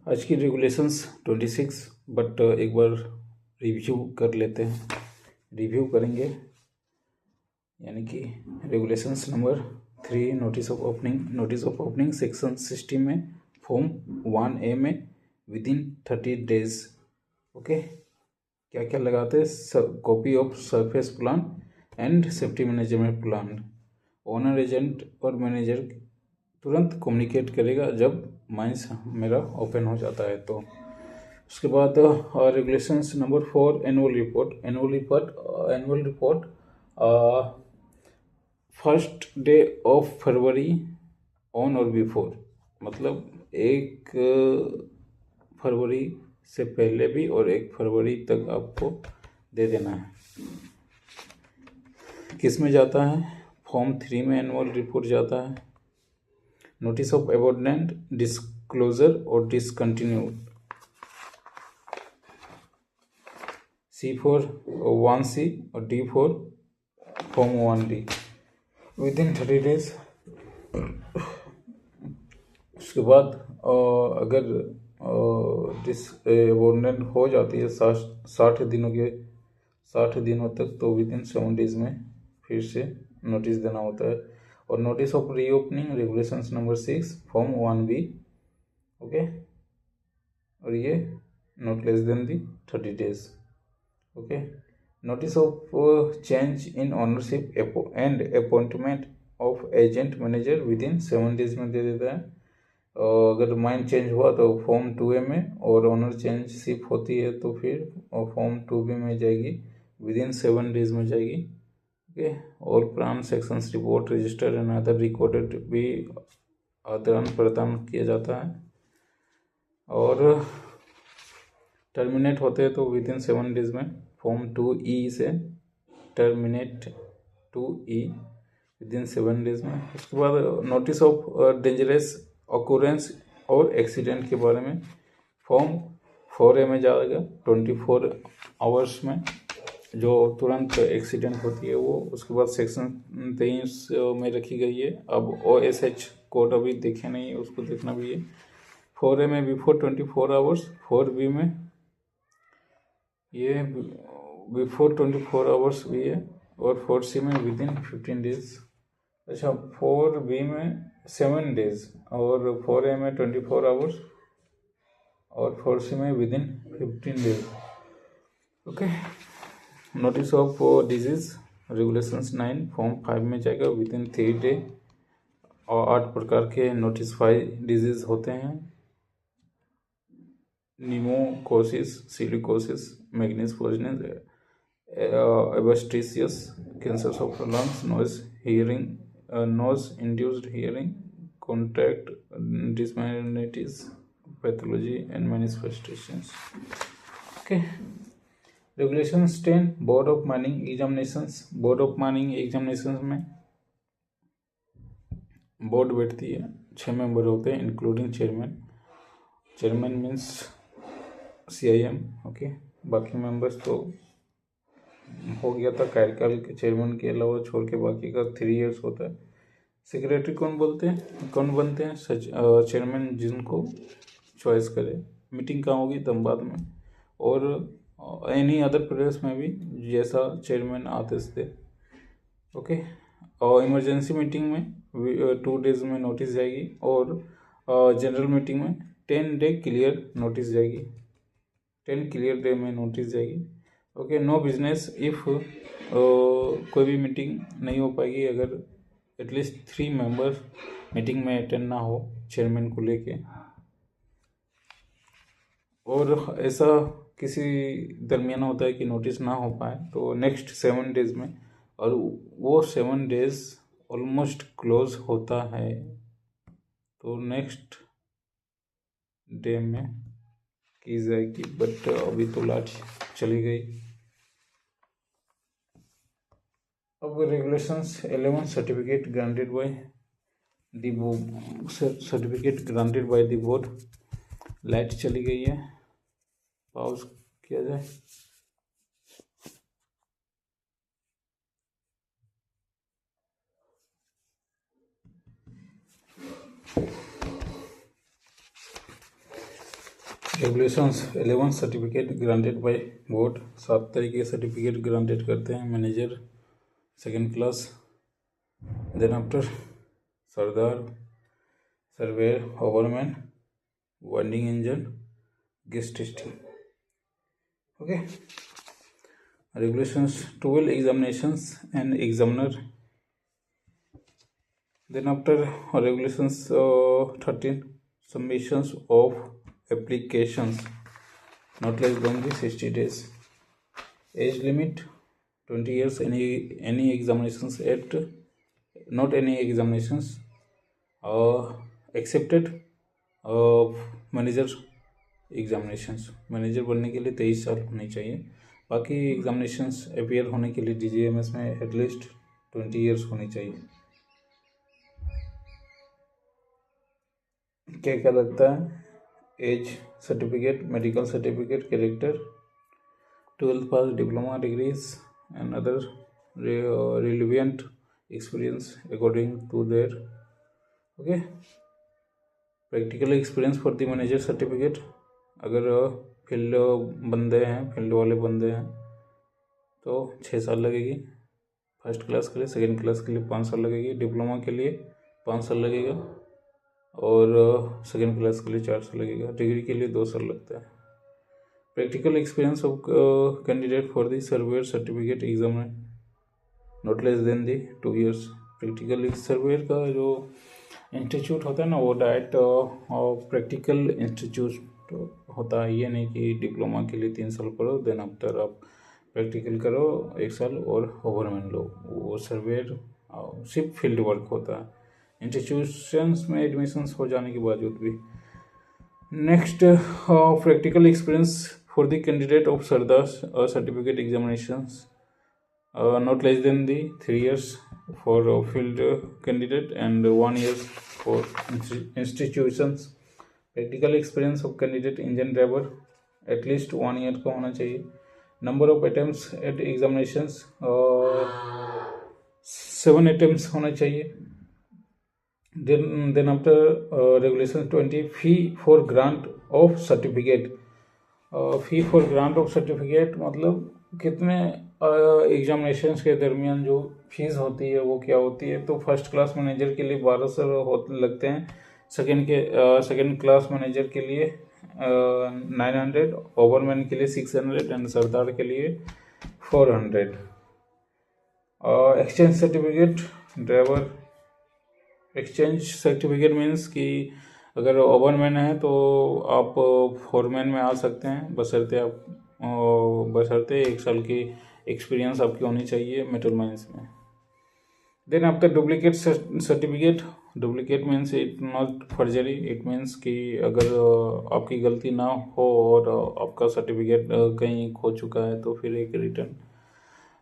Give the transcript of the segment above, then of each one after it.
आज की regulations 26, but एक बार रिव्यू कर लेते हैं। रिव्यू करेंगे यानी कि regulations number 3, notice of opening section 60 में फॉर्म 1A में विद इन 30 डेज। ओके, क्या क्या लगाते हैं? Copy of surface plan and safety management plan. Owner, agent और मैनेजर तुरंत कम्युनिकेट करेगा जब माइंस मेरा ओपन हो जाता है। तो उसके बाद regulations number 4, annual report first day of February on और बिफोर, मतलब 1 फरवरी से पहले भी और 1 फरवरी तक आपको दे देना है। किस में जाता है? फॉर्म 3 में एनुअल रिपोर्ट जाता है। नोटिस ऑफ अबॉर्डेंट, डिस्क्लोजर और डिसकंटिन्यूड C4 1C और D4 form 1D with in 30 days. उसके बाद अगर डिसअबॉर्डेंट हो जाती है 60 दिनों तक, तो विद इन 7 डेज में फिर से नोटिस देना होता है। और notice of reopening regulations number 6 form 1B। Okay, और ये not less than the 30 days. Okay, notice of change in ownership and appointment of agent manager with in 7 days में दे देता है। अगर माइंड चेंज हुआ तो फॉर्म 2A में, और ओनर चेंज शिप होती है तो फिर फॉर्म 2B में जाएगी, विद इन 7 डेज में जाएगी। ओके, और plan sections report register and other recorded भी आदान प्रदान किया जाता है। और टर्मिनेट होते हैं तो विद इन 7 डेज में फॉर्म 2E से terminate 2E with in 7 days में। उसके बाद नोटिस ऑफ डेंजरस ऑकुरेंस और एक्सीडेंट के बारे में फॉर्म 4A में जाएगा 24 आवर्स में, जो तुरंत एक्सीडेंट होती है वो। उसके बाद सेक्शन 23 में रखी गई है। अब OSH कोड अभी देखे नहीं है, उसको देखना भी है। 4A में बिफोर 24 आवर्स, 4B में ये बिफोर 24 आवर्स भी है, और 4C में विद इन 15 डेज। अच्छा, 4B में 7 डेज, और 4A में 24 आवर्स, और 4C में with in 15 days. Okay, notice of disease regulations 9 form 5 में जाएगा विद इन 3 डे। और 8 प्रकार के नोटिसफाइड डिजीज होते हैं: pneumoconiosis, silicosis, manganese poisoning, asbestosis, cancer of lungs, noise induced hearing, contact dermatitis, pathology and manifestations. Okay, regulations 10 board of mining examinations. Board of mining examinations में board बैठती है, 6 member होते हैं including chairman. Chairman means CIM। Okay, बाकी members तो हो गया था कार्यकाल के चेयरमैन के अलावा छोड़ के बाकी का 3 इयर्स होता है। सेक्रेटरी कौन बनते हैं? चेयरमैन जिनको चॉइस करे। मीटिंग कहाँ होगी? धनबाद में। और एनी अदर प्लेस में भी जैसा चेयरमैन आदेश दे। ओके, और इमरजेंसी मीटिंग में 2 डेज में नोटिस जाएगी, और जनरल मीटिंग में 10 डे क्लियर नोटिस जाएगी। 10 क्लियर डे में नोटिस जाएगी। ओके, नो बिजनेस इफ कोई भी मीटिंग नहीं हो पाएगी अगर एटलीस्ट 3 मेंबर मीटिंग में अटेंड ना हो चेयरमैन को लेके। और ऐसा किसी दरमियान होता है कि नोटिस ना हो पाए तो नेक्स्ट 7 डेज में, और वो 7 डेज ऑलमोस्ट क्लोज होता है तो नेक्स्ट डे में की जाएगी। बट अभी तो लाट चली गई। अब regulations 11 certificate granted by the board. Light चली गई है, पाउज किया जाए। Regulations 11 certificate granted by board, 7 तरीके के सर्टिफिकेट ग्रांटेड करते हैं manager second class. Then after sirdar, surveyor, overman, winding engine, gas testing. Okay, regulations 12 examinations and examiner. Then after regulations 13 submissions of applications not less than the 60 days. Age limit 20 years. Any examinations at not any examinations accepted manager examinations. Manager बनने के लिए 23 साल होनी चाहिए। बाकी examinations appear होने के लिए DGMS में एटलीस्ट 20 ईयर्स होनी चाहिए। क्या क्या लगता है? Age certificate, medical certificate, character, 12th pass, diploma degrees and other relevant experience according to their. Okay, practical experience for the manager certificate, अगर फील्ड बंदे हैं, फील्ड वाले बंदे हैं तो 6 साल लगेगी। फर्स्ट क्लास के लिए, सेकेंड क्लास के लिए 5 साल लगेगी, डिप्लोमा के लिए 5 साल लगेगा और सेकेंड क्लास के लिए 4 साल लगेगा, डिग्री के लिए 2 साल लगता है। Practical experience of candidate for the surveyor certificate exam not less than the 2 years. Practical surveyor का जो इंस्टीट्यूट होता है ना, वो डायरेक्ट प्रैक्टिकल इंस्टीट्यूट होता है। ये नहीं कि डिप्लोमा के लिए 3 साल पढ़ो देन आफ्टर आप प्रैक्टिकल करो 1 साल और ओवरमैन लो। वो सर्वेयर सिर्फ फील्ड वर्क होता है इंस्टीट्यूशंस में एडमिशन्स हो जाने के बावजूद भी। Next, practical experience for the candidate of Sardar certificate examinations not less than the 3 years for field candidate and 1 year for institutions. Practical experience of candidate engine driver at least 1 year का होना चाहिए। Number of attempts at examinations 7 attempts होना चाहिए। Then after regulation 20 fee for grant of certificate। Fee for grant of certificate मतलब कितने examinations के दरमियान जो फीस होती है वो क्या होती है। तो फर्स्ट क्लास मैनेजर के लिए 1200 लगते हैं, सेकेंड क्लास मैनेजर के लिए 900, ओवरमैन के लिए 600 एंड सरदार के लिए 400। Exchange certificate driver, exchange certificate means कि अगर ओवरमैन है तो आप फोरमैन में आ सकते हैं, बशर्ते 1 साल की एक्सपीरियंस आपकी होनी चाहिए मेटल माइंस में। Then after duplicate certificate, duplicate means it not forgery, it means कि अगर आपकी गलती ना हो और आपका सर्टिफिकेट कहीं खो चुका है तो फिर एक रिटर्न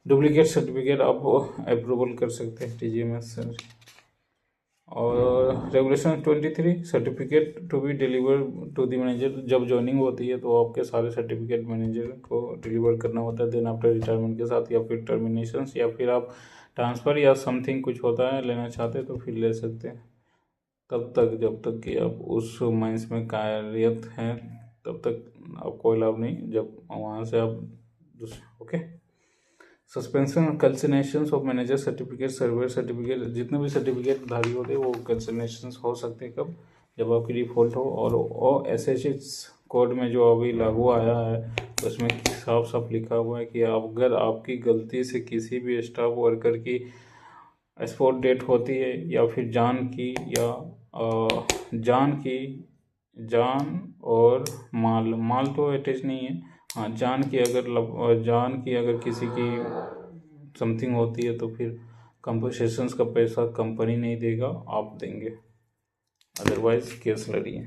डुप्लीकेट सर्टिफिकेट आप अप्रूवल कर सकते हैं TGMS से। और regulation 23 certificate to be deliver to the manager, जब ज्वाइनिंग होती है तो आपके सारे सर्टिफिकेट मैनेजर को डिलीवर करना होता है। देन आफ्टर रिटायरमेंट के साथ या फिर टर्मिनेशन या फिर आप ट्रांसफ़र या समथिंग कुछ होता है लेना चाहते हैं तो फिर ले सकते हैं। तब तक जब तक कि आप उस माइंस में कार्यरत हैं तब तक आपको लाभ नहीं, जब वहाँ से आप okay. Suspension cancellation of manager certificate, surveyor certificate, जितने भी सर्टिफिकेट धारी होते हैं वो कैंसिलेशन हो सकते हैं कब, जब आपकी डिफॉल्ट हो। और OSHS कोड में जो अभी लागू आया है उसमें साफ साफ लिखा हुआ है कि अगर आपकी गलती से किसी भी स्टाफ वर्कर की एक्सपोर्ट डेट होती है या फिर जान और माल तो अटैच नहीं है, हाँ जान की अगर किसी की समथिंग होती है तो फिर कंपनसेशंस का पैसा कंपनी नहीं देगा, आप देंगे, अदरवाइज केस लड़िए।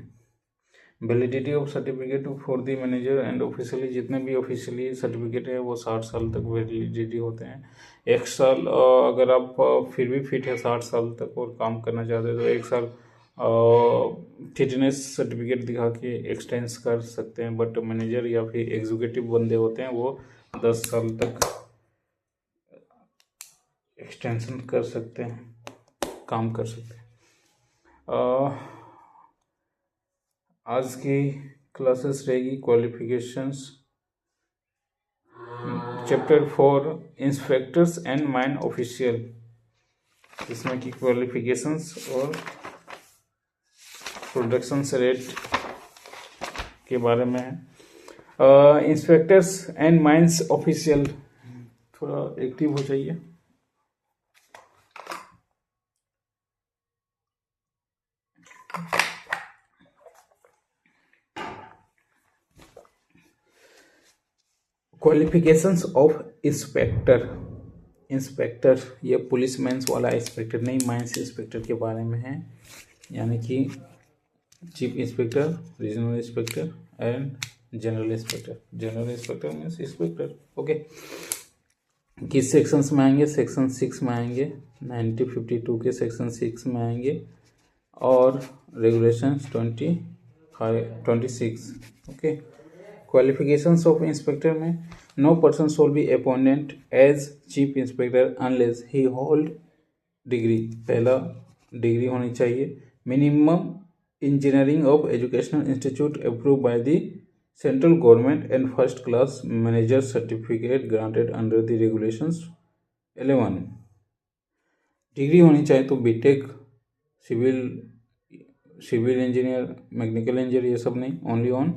Validity of certificate for the manager and officially, जितने भी ऑफिशियली सर्टिफिकेट है वो 60 साल तक वैलिडिटी होते हैं। 1 साल अगर आप फिर भी फिट है 60 साल तक और काम करना चाहते हैं तो 1 साल फिटनेस सर्टिफिकेट दिखा के एक्सटेंस कर सकते हैं। बट मैनेजर या फिर एग्जीक्यूटिव बंदे होते हैं वो 10 साल तक एक्सटेंशन कर सकते हैं, काम कर सकते हैं। आज की क्लासेस रहेगी qualifications, chapter 4 inspectors and mine official, इसमें की क्वालिफिकेशंस और प्रोडक्शन रेट के बारे में है। इंस्पेक्टर्स एंड माइंस ऑफिशियल, थोड़ा एक्टिव हो जाइए। क्वालिफिकेशंस ऑफ इंस्पेक्टर, इंस्पेक्टर ये पुलिसमैन्स वाला इंस्पेक्टर नहीं, माइंस इंस्पेक्टर के बारे में है, यानी कि chief inspector, regional inspector and general inspector. General inspector means inspector. Okay, किस सेक्शंस में आएंगे? सेक्शन 6 में आएंगे, 1952 के सेक्शन 6 में आएंगे, और regulations 26। Okay, qualifications of inspector में no person shall be appointed as chief inspector unless he hold degree, पहला डिग्री होनी चाहिए, minimum engineering of educational institute approve by the central government and first class manager certificate granted under the regulations 11। Degree होनी चाहिए तो BTech, civil engineer, mechanical engineer, ये सब नहीं, only on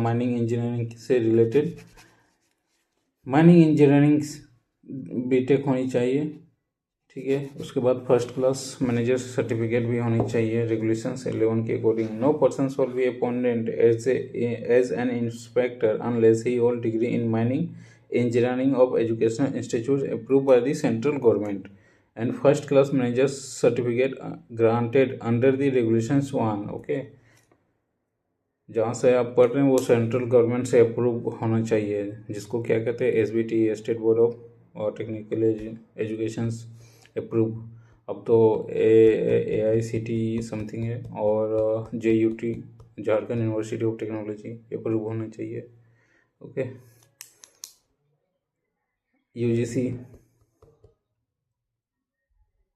mining engineering से रिलेटेड, माइनिंग इंजीनियरिंग बीटेक होनी चाहिए, ठीक है। उसके बाद फर्स्ट क्लास मैनेजर सर्टिफिकेट भी होनी चाहिए रेगुलेशंस 11 के according. No person shall be appointed as an inspector unless he hold degree in mining engineering of educational institute approve by the central government and first class manager certificate granted under the regulations 1। Okay, जहाँ से आप पढ़ रहे हैं वो central government से approve होना चाहिए, जिसको क्या कहते हैं? SBT, state board of technical education approve. अब तो AICTE समथिंग है, और JUT, Jharkhand university of technology, approve होना चाहिए। Okay, UGC।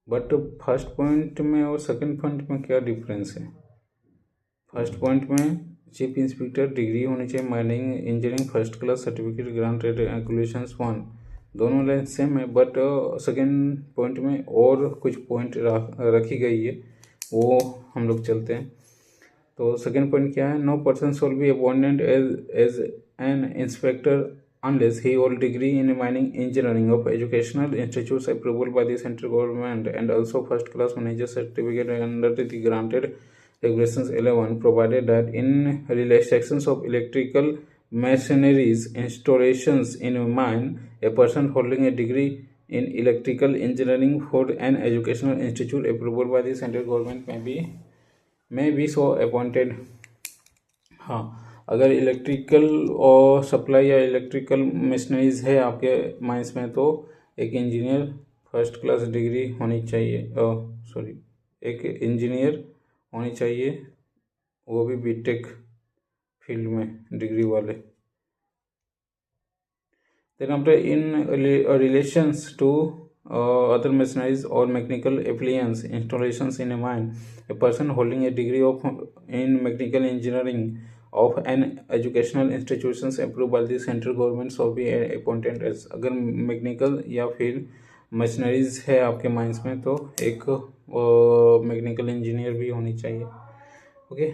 But first point में और सेकंड पॉइंट में क्या डिफरेंस है? फर्स्ट पॉइंट में चीफ इंस्पेक्टर डिग्री होनी चाहिए, mining engineering first class certificate granted regulations 1, दोनों लाइन सेम है, बट सेकेंड पॉइंट में और कुछ पॉइंट रखी गई है, वो हम लोग चलते हैं। तो सेकेंड पॉइंट क्या है? No person shall be appointed as an inspector unless he hold degree in mining engineering of educational institutes approval by the central government and also first class manager certificate under the granted regulations 11, provided that in sections of electrical machineries installations in a mine, a person holding a degree in electrical engineering for an educational institute approval by the central government may be so appointed। हाँ, अगर electrical और supply या electrical machineries है आपके mines में, तो एक engineer first class degree होनी चाहिए, एक इंजीनियर होनी चाहिए, वो भी बीटेक फील्ड में डिग्री वाले। Then after in relations to other machineries or mechanical appliances installations in a mine, a person holding a degree of in mechanical engineering of an educational institutions approve by the central government shall be appointed as. अगर mechanical या फिर machineries है आपके mines में, तो एक mechanical engineer भी होनी चाहिए। ओके,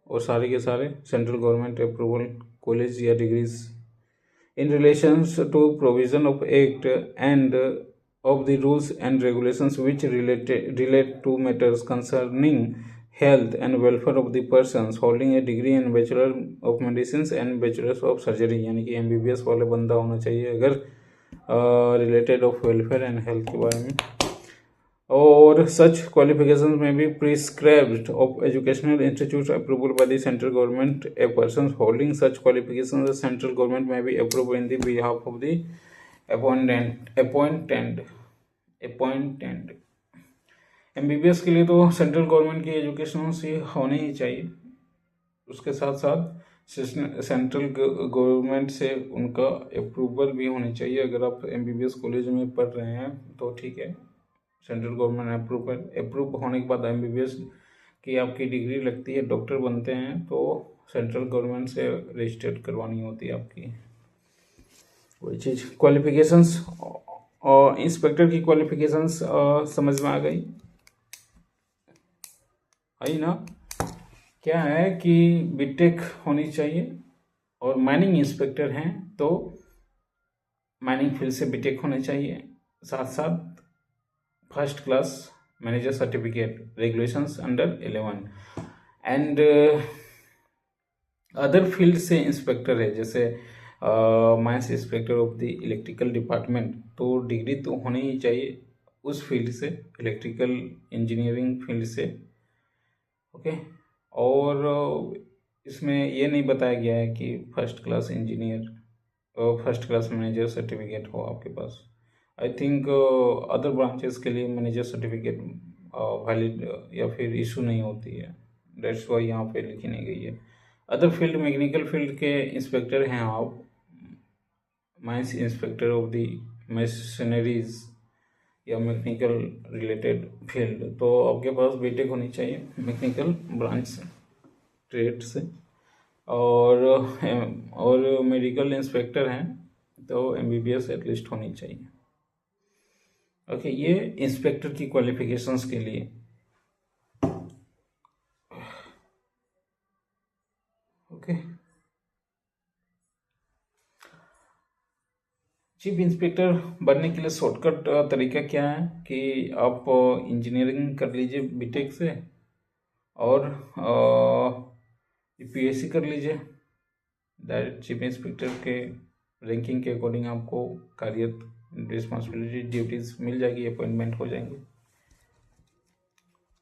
और सारे के सारे सेंट्रल गवर्नमेंट अप्रूवल कॉलेज या degrees. In relations to provision of act and of the rules and regulations which relate to matters concerning health and welfare of the persons holding a degree in bachelor of medicine and bachelors of surgery, यानी कि MBBS वाले बंदा होना चाहिए अगर related of welfare and health के बारे में। और सच क्वालिफिकेशन में भी prescribed of educational institute approval by the central government, A person holding such qualification central government में भी approve in the behalf of the appointed. MBBS के लिए तो सेंट्रल गवर्नमेंट की एजुकेशन से होनी ही चाहिए, उसके साथ साथ सेंट्रल गवर्नमेंट से उनका अप्रूवल भी होनी चाहिए। अगर आप MBBS कॉलेज में पढ़ रहे हैं तो ठीक है, सेंट्रल गवर्नमेंट अप्रूव होने के बाद MBBS की आपकी डिग्री लगती है, डॉक्टर बनते हैं तो सेंट्रल गवर्नमेंट से रजिस्टर्ड करवानी होती है आपकी वही चीज़। क्वालिफिकेशंस और इंस्पेक्टर की क्वालिफिकेशंस समझ में आ गई, आई ना? क्या है कि बीटेक होनी चाहिए, और माइनिंग इंस्पेक्टर हैं तो माइनिंग फील्ड से बीटेक होने चाहिए, साथ साथ first class manager certificate regulations under 11 and other field से इंस्पेक्टर है, जैसे mines inspector of the electrical department, तो डिग्री तो होनी ही चाहिए उस फील्ड से, इलेक्ट्रिकल इंजीनियरिंग फील्ड से, ओके। और इसमें ये नहीं बताया गया है कि फर्स्ट क्लास इंजीनियर और फर्स्ट क्लास मैनेजर सर्टिफिकेट हो आपके पास। आई थिंक अदर ब्रांचेस के लिए मैनेजर सर्टिफिकेट वैलिड या फिर इशू नहीं होती है, दैट्स वाई यहाँ पे लिखी नहीं गई है। अदर फील्ड, मैकेनिकल फील्ड के इंस्पेक्टर हैं आप, mines inspector of the machineries या मैकेनिकल रिलेटेड फील्ड, तो आपके पास बीटेक होनी चाहिए मैकेनिकल ब्रांच से, ट्रेड से। और मेडिकल इंस्पेक्टर हैं तो एमबीबीएस एटलीस्ट होनी चाहिए, ओके। ये इंस्पेक्टर की क्वालिफिकेशंस के लिए, ओके। चीफ इंस्पेक्टर बनने के लिए शॉर्टकट तरीका क्या है कि आप इंजीनियरिंग कर लीजिए बीटेक से, और पीएससी कर लीजिए, डायरेक्ट चीफ इंस्पेक्टर के रैंकिंग के अकॉर्डिंग आपको कार्यरत रिस्पॉन्सिबिलिटी ड्यूटीज मिल जाएगी, अपॉइंटमेंट हो जाएंगे।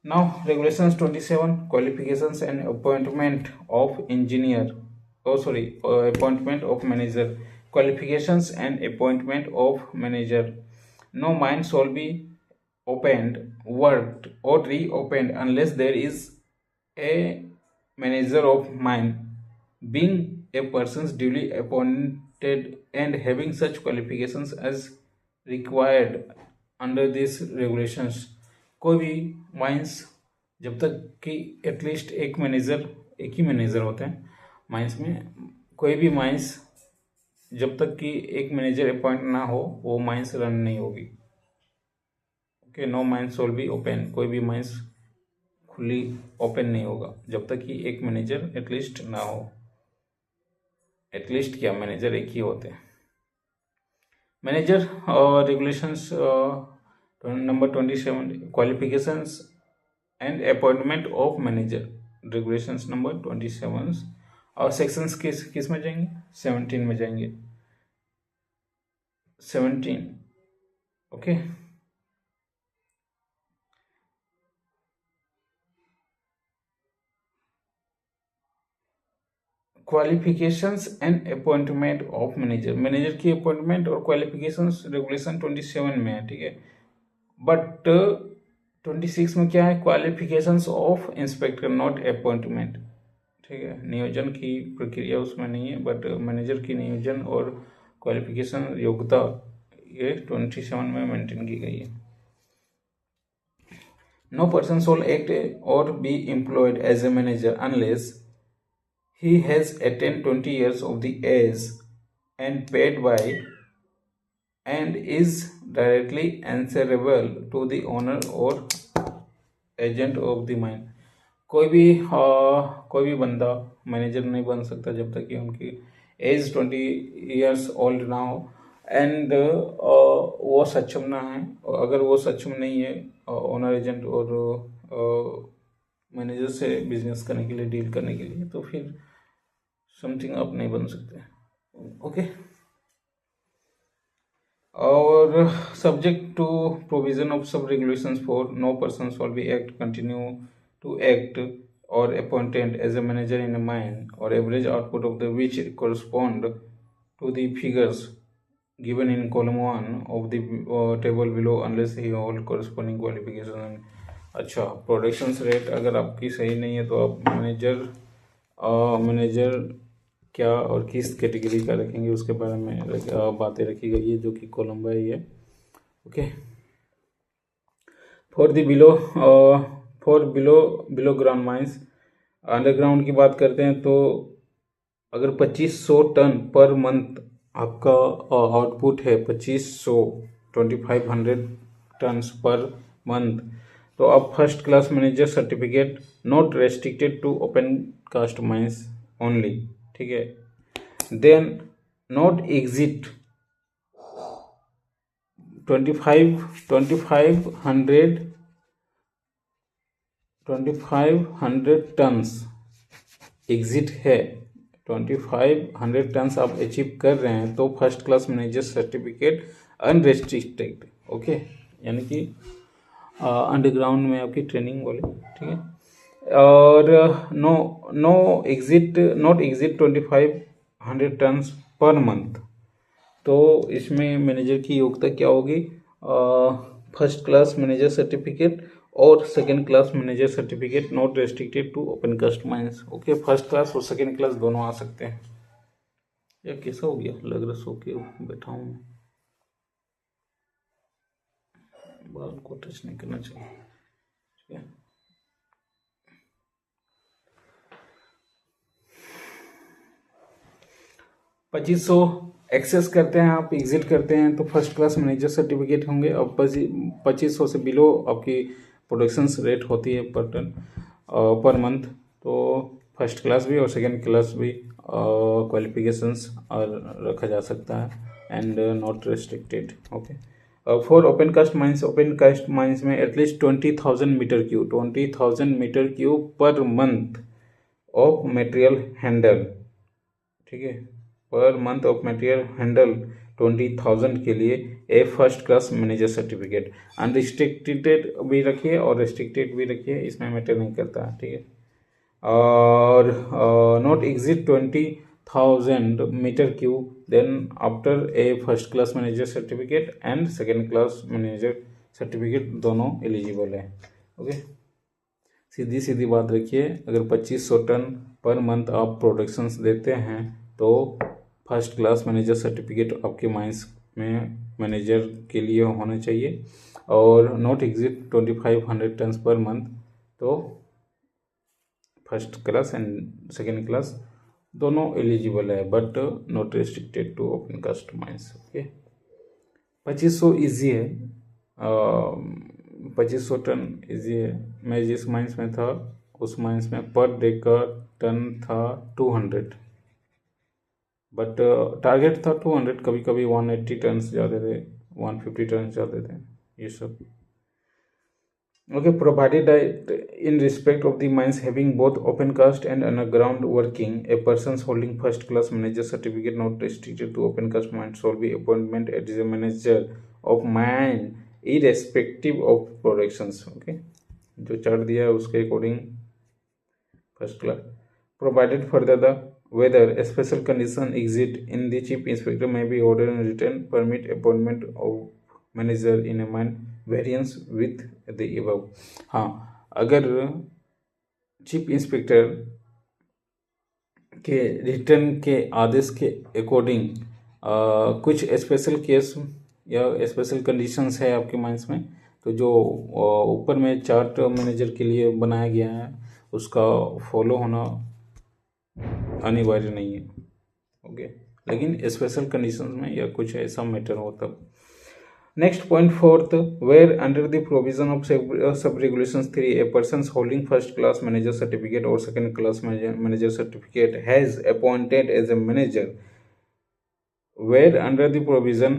Now regulations 27 qualifications and appointment of engineer, appointment of manager, qualifications and appointment of manager. No mine shall be opened, worked or reopened unless there is a manager of mine being a person duly appointed and having such qualifications as required under these regulations. कोई भी mines, जब तक कि at least एक ही manager होते हैं mines में, कोई भी माइंस जब तक कि एक मैनेजर अपॉइंट ना हो वो माइंस रन नहीं होगी, okay. No mines will be open, कोई भी माइंस खुली ओपन नहीं होगा जब तक कि एक मैनेजर एटलीस्ट ना हो। एटलीस्ट क्या, मैनेजर एक ही होते हैं। Manager regulations number 27 qualifications and appointment of manager, regulations number 27, और सेक्शंस किस में जाएंगे? 17 में जाएंगे, 17, okay. Qualifications and appointment of manager, manager की अपॉइंटमेंट और क्वालिफिकेशंस रेगुलेशन 27 में है, ठीक है। बट 26 में क्या है? Qualifications of inspector, not appointment, ठीक है। नियोजन की प्रक्रिया उसमें नहीं है, बट मैनेजर की नियोजन और क्वालिफिकेशन योग्यता ये 27 में मेंटेन की गई है। नो पर्सन शॉल एक्ट और be employed as a manager unless he has attained 20 years of the age and paid by and is directly answerable to the owner or agent of the mine. कोई भी बंदा manager नहीं बन सकता जब तक कि उनकी एज 20 ईयर्स ओल्ड ना हो, एंड वो सक्षम ना है। अगर वो सक्षम नहीं है ओनर, एजेंट और मैनेजर से बिजनेस करने के लिए, डील करने के लिए, तो फिर समथिंग आप नहीं बन सकते, ओके। और subject to provision of sub regulations for no person shall be act continue to act or appointed as a manager in a mine or average output of the which correspond to the figures given in column 1 of the table below unless he hold corresponding qualification. अच्छा, production rate अगर आपकी सही नहीं है तो आप manager क्या और किस कैटेगरी का रखेंगे उसके बारे में बातें रखी गई है, जो कि कॉलम बाय है, okay. For the below for below ground mines. Underground की बात करते हैं तो अगर 2500 टन पर मंथ आपका आउटपुट है, 2500 टन्स पर मंथ, तो आप first class manager certificate not restricted to open cast mines only, ठीक है। Then not exit 2500 tons exit है, 2500 टन्स आप अचीव कर रहे हैं तो first class manager certificate unrestricted, okay, यानी कि अंडरग्राउंड में आपकी ट्रेनिंग बोले, ठीक है। और not exit 2500 tons per month, तो इसमें मैनेजर की योग्यता क्या होगी, फर्स्ट क्लास मैनेजर सर्टिफिकेट और second class manager certificate not restricted to open cast mines, okay. First class और सेकेंड क्लास दोनों आ सकते हैं। या कैसा हो गया, लग रहा सो के बैठा हूँ, बाल को टच नहीं करना चाहिए, ठीक है। $2500 एक्सेस करते हैं आप, एग्जिट करते हैं तो फर्स्ट क्लास मैनेजर सर्टिफिकेट होंगे। अब 2500 से बिलो आपकी प्रोडक्शन रेट होती है पर टन पर मंथ, तो फर्स्ट क्लास भी और सेकेंड क्लास भी क्वालिफिकेशंस रखा जा सकता है and not restricted, okay. For open cast mines में at least 20,000 metre cube per month of material handle, ठीक है, पर मंथ ऑफ मटेरियल हैंडल 20,000 के लिए a first class manager certificate. Unrestricted भी रखिए और रेस्ट्रिक्टेड भी रखिए, इसमें मैटर नहीं करता, ठीक है। और not exit 20,000 metre cube then after a first class manager certificate and second class manager certificate दोनों एलिजिबल है, ओके। सीधी सीधी बात रखिए, अगर 2500 टन पर मंथ आप प्रोडक्शंस देते हैं तो फर्स्ट क्लास मैनेजर सर्टिफिकेट आपके माइंस में मैनेजर के लिए होना चाहिए, और not exit 2500 tons per month, तो first class and second class दोनों एलिजिबल है, but not restricted to open cast mines, okay. 2500 easy है, 2500 टन ईजी है। मैं जिस माइंस में था उस माइंस में पर डे का टन था 200, बट टारगेट था 200, कभी कभी 180 टन जाते थे, 150 टन जाते थे, ये सब, okay। Provided that in respect of the mines having both open cast and underground working, a persons holding first class manager certificate not restricted to open cast mines shall be appointment as a manager of mine irrespective of productions, okay। जो chart दिया है उसके according first class. Provided further the whether a special condition exist in the chief inspector may be ordered and written permit appointment of manager in a mine variance with the above। हाँ, अगर chief inspector के return के आदेश के according कुछ special case या special conditions है आपके mines में, तो जो ऊपर में चार्ट मैनेजर के लिए बनाया गया है उसका फॉलो होना अनिवार्य नहीं है, ओके। लेकिन स्पेशल कंडीशंस में या कुछ ऐसा मैटर हो तब। Next point, fourth, where under the provision of sub regulations 3 a person holding first class manager certificate or second class manager certificate has appointed as a manager, where under the provision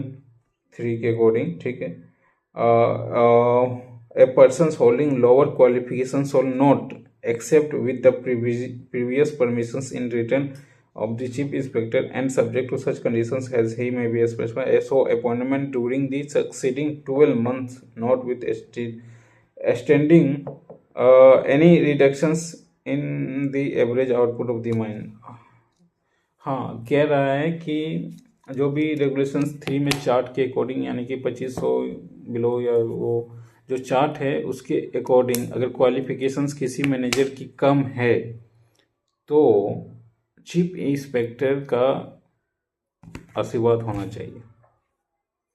3 के according, ठीक है, a person holding lower qualification shall not except with the previous permissions in written of the chief inspector and subject to such conditions as he may be specified, so appointment during the succeeding 12 months not with extending any reductions in the average output of the mine। हाँ, कह रहा है कि जो भी regulations 3 में chart के according, यानी कि 2500 बिलो या वो जो चार्ट है उसके अकॉर्डिंग अगर क्वालिफिकेशंस किसी मैनेजर की कम है तो चीफ इंस्पेक्टर का आशीर्वाद होना चाहिए,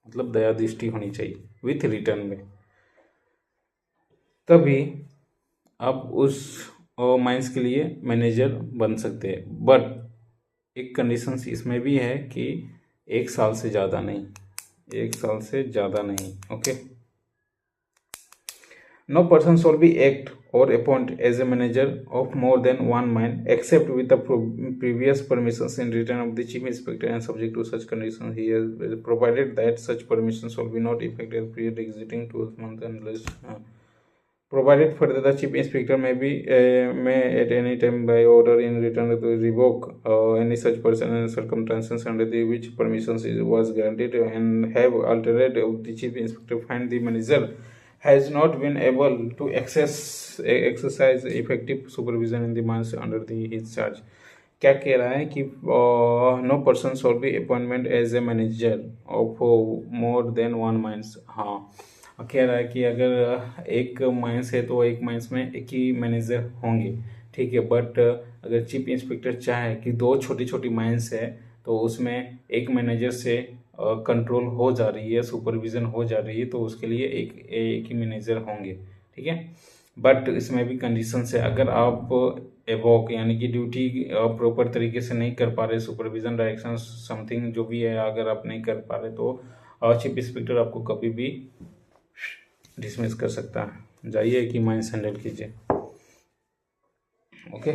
मतलब दया दृष्टि होनी चाहिए विथ रिटर्न में, तभी आप उस माइंस के लिए मैनेजर बन सकते हैं। बट एक कंडीशन इसमें भी है कि 1 साल से ज़्यादा नहीं, 1 साल से ज़्यादा नहीं। Okay, no person shall be act or appoint as a manager of more than one mine except with the previous permissions in written of the chief inspector and subject to such conditions he has provided that such permissions shall be not effective period exiting 12 months unless provided further the chief inspector may at any time by order in return to revoke any such person and circumstances under the which permissions was granted and have altered the chief inspector find the manager has not been able to exercise effective supervision in the months under his charge। क्या कह रहा है कि no person shall be appointment as a manager of more than one mines. हाँ, कह रहा है कि अगर एक माइंस है तो एक माइंस में एक ही मैनेजर होंगे, ठीक है। बट अगर चीफ इंस्पेक्टर चाहे कि 2 छोटी छोटी माइंस है तो उसमें एक मैनेजर से कंट्रोल हो जा रही है, सुपरविज़न हो जा रही है, तो उसके लिए एक ही मैनेजर होंगे, ठीक है। बट इसमें भी कंडीशंस है, अगर आप एवोक यानी कि ड्यूटी प्रॉपर तरीके से नहीं कर पा रहे, सुपरविज़न डायरेक्शन समथिंग जो भी है अगर आप नहीं कर पा रहे तो चीफ इंस्पेक्टर आपको कभी भी डिसमिस कर सकता है। जाइए एक ही माइंस हैंडल कीजिए। ओके,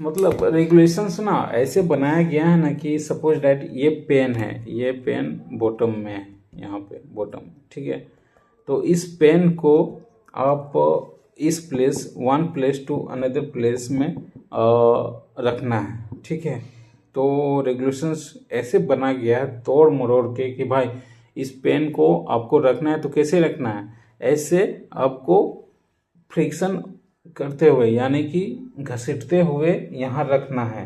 मतलब रेगुलेशंस ना ऐसे बनाया गया है ना कि सपोज डैट ये पेन है, ये पेन बॉटम में है, यहाँ पे बॉटम, ठीक है। तो इस पेन को आप इस place one place to another place में रखना है, ठीक है। तो रेगुलेशंस ऐसे बना गया है तोड़ मरोड़ के कि भाई इस पेन को आपको रखना है तो कैसे रखना है, ऐसे आपको फ्रिक्शन करते हुए यानी कि घसीटते हुए यहाँ रखना है।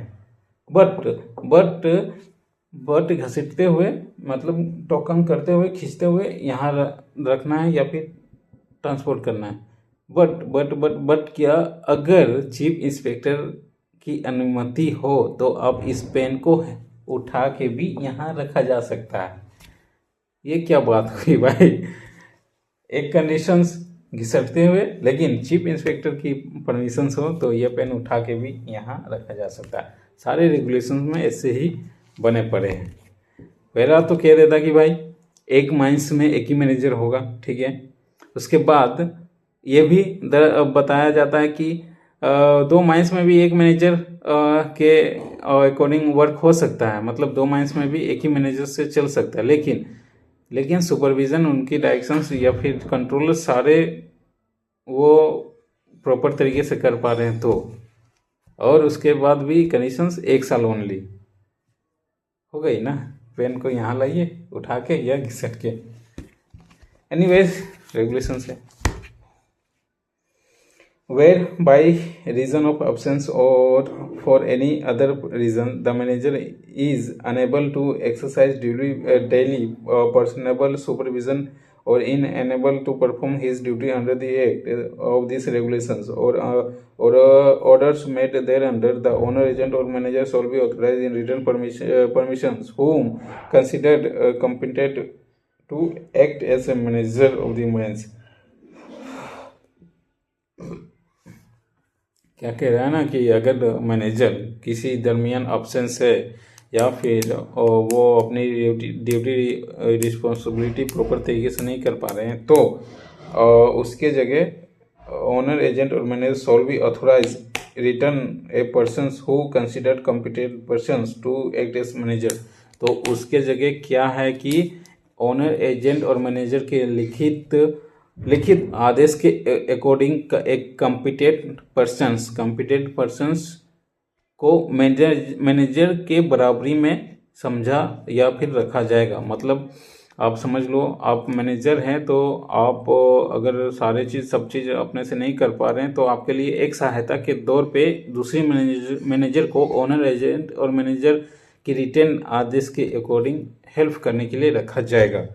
बट घसीटते हुए मतलब टोकन करते हुए खींचते हुए यहाँ रखना है या फिर ट्रांसपोर्ट करना है। बट क्या अगर चीफ इंस्पेक्टर की अनुमति हो तो अब इस पेन को उठा के भी यहाँ रखा जा सकता है। ये क्या बात हुई भाई, एक कंडीशंस घिसटते हुए लेकिन चीफ इंस्पेक्टर की परमिशंस हो तो ये पेन उठा के भी यहाँ रखा जा सकता है। सारे रेगुलेशंस में ऐसे ही बने पड़े हैं। पहला तो कह देता कि भाई एक माइंस में एक ही मैनेजर होगा, ठीक है। उसके बाद ये भी बताया जाता है कि 2 माइंस में भी एक मैनेजर के अकॉर्डिंग वर्क हो सकता है, मतलब 2 माइंस में भी एक ही मैनेजर से चल सकता है, लेकिन सुपरविज़न उनकी डायरेक्शंस या फिर कंट्रोलर सारे वो प्रॉपर तरीके से कर पा रहे हैं तो, और उसके बाद भी कंडीशंस 1 साल ओनली हो गई ना। पेन को यहाँ लाइए उठा के या घिसट के, एनीवेज रेगुलेशंस है। Where by reason of absence or for any other reason the manager is unable to exercise daily personable supervision or unable to perform his duty under the act of these regulations or orders made thereunder, the owner, agent or manager shall be authorized in written permissions whom considered competent to act as a manager of the mines। क्या कह रहा है ना कि अगर manager किसी दरमियान absence है या फिर वो अपनी ड्यूटी रिस्पॉन्सिबिलिटी प्रॉपर तरीके से नहीं कर पा रहे हैं तो उसके जगह ओनर, एजेंट और manager shall be authorise return a persons who considered competent persons to act as manager. तो उसके जगह क्या है कि ओनर, एजेंट और मैनेजर के लिखित आदेश के अकॉर्डिंग एक कॉम्पिटेंट पर्सन्स को मैनेजर के बराबरी में समझा या फिर रखा जाएगा। मतलब आप समझ लो आप मैनेजर हैं तो आप अगर सब चीज़ अपने से नहीं कर पा रहे हैं तो आपके लिए एक सहायता के तौर पे दूसरी मैनेजर को ओनर, एजेंट और मैनेजर की रिटर्न आदेश के अकॉर्डिंग हेल्प करने के लिए रखा जाएगा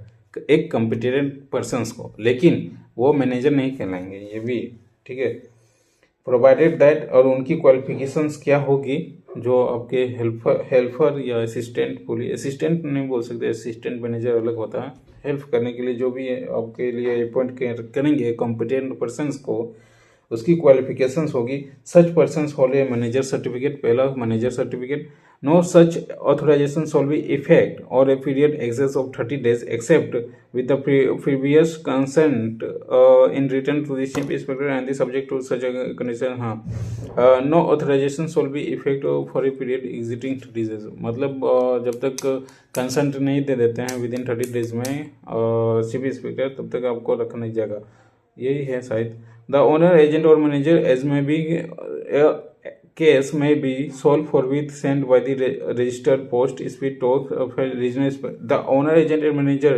एक कॉम्पिटेंट पर्सन्स को, लेकिन वो मैनेजर नहीं कहलाएंगे, ये भी ठीक है। प्रोवाइडेड दैट, और उनकी क्वालिफिकेशंस क्या होगी, जो आपके हेल्पर या असिस्टेंट, बोलिए असिस्टेंट नहीं बोल सकते, असिस्टेंट मैनेजर अलग होता है। हेल्प करने के लिए जो भी आपके लिए अपॉइंट करेंगे कॉम्पिटेंट पर्सन्स को, उसकी क्वालिफिकेशंस होगी। Such persons hold a manager certificate, पहला manager certificate. No such authorisation shall be effect or a period excess of 30 days except with the previous consent in written to the chief inspector and the subject to such a condition। हाँ, no authorization shall be effect for a period exceeding 30 days। मतलब जब तक consent नहीं दे देते हैं with in 30 days में chief inspector, तब तक आपको रखा नहीं जाएगा। यही है शायद। द ओनर एजेंट और मैनेजर एज में B case may be solved forthwith sent by the registered post speed post of a regional the owner agent and manager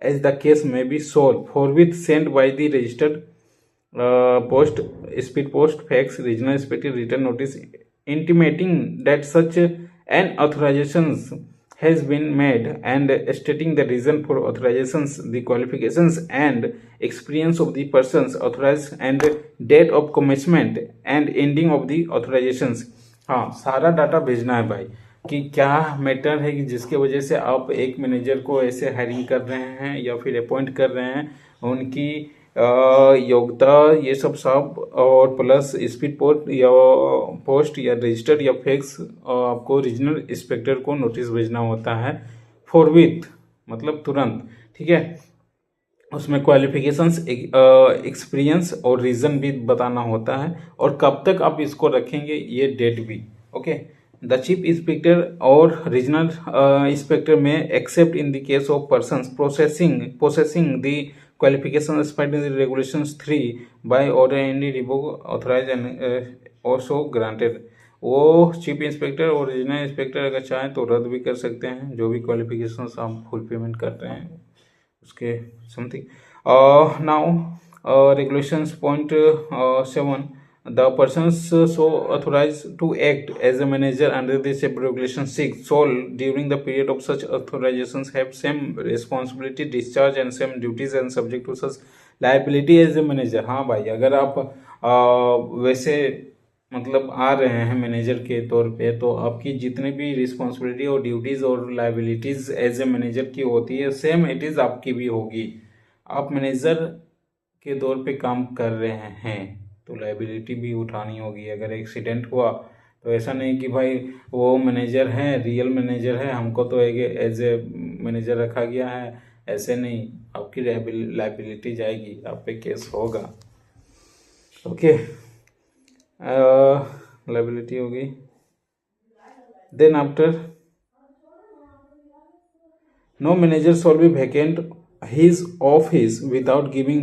as the case may be solved forthwith sent by the registered post speed post fax regional inspector written notice intimating that such an authorizations has been made and stating the reason for authorizations, the qualifications and experience of the persons authorized and date of commencement and ending of the authorizations। हाँ, सारा data भेजना है भाई कि क्या matter है कि जिसके वजह से आप एक मैनेजर को ऐसे हायरिंग कर रहे हैं या फिर अपॉइंट कर रहे हैं, उनकी योग्यता, ये सब और प्लस स्पीड पोस्ट या रजिस्टर या फैक्स आपको रीजनल इंस्पेक्टर को नोटिस भेजना होता है फॉरविथ, मतलब तुरंत। ठीक है, उसमें क्वालिफिकेशंस, एक्सपीरियंस और रीज़न भी बताना होता है और कब तक आप इसको रखेंगे ये डेट भी। ओके, द चीफ इंस्पेक्टर और रीजनल इंस्पेक्टर में accept in the case of persons processing the qualification specified in the regulations 3 by order any revoke authorized and also granted। वो चीफ इंस्पेक्टर और रीजनल इंस्पेक्टर अगर चाहें तो रद्द भी कर सकते हैं जो भी क्वालिफिकेशंस आप फुल पेमेंट कर रहे हैं उसके something. Now regulations point 7, the persons so authorized to act as a manager under the same regulation 6 shall during the period of such authorizations have same responsibility discharge and same duties and subject to such liability as a manager। हाँ भाई, अगर आप वैसे मतलब आ रहे हैं manager के तौर पे, तो आपकी जितनी भी रिस्पॉन्सिबिलिटी और ड्यूटीज़ और लाइबिलिटीज़ एज ए मैनेजर की होती है, सेम इट इज़ आपकी भी होगी। आप मैनेजर के तौर पे काम कर रहे हैं तो लाइबिलिटी भी उठानी होगी। अगर एक्सीडेंट हुआ तो ऐसा नहीं कि भाई वो मैनेजर है, रियल मैनेजर है, हमको तो एक एज ए मैनेजर रखा गया है, ऐसे नहीं, आपकी लाइबिलिटी जाएगी, आप पे केस होगा। ओके, लाइबिलिटी होगी। Then after no manager shall be vacant his office without giving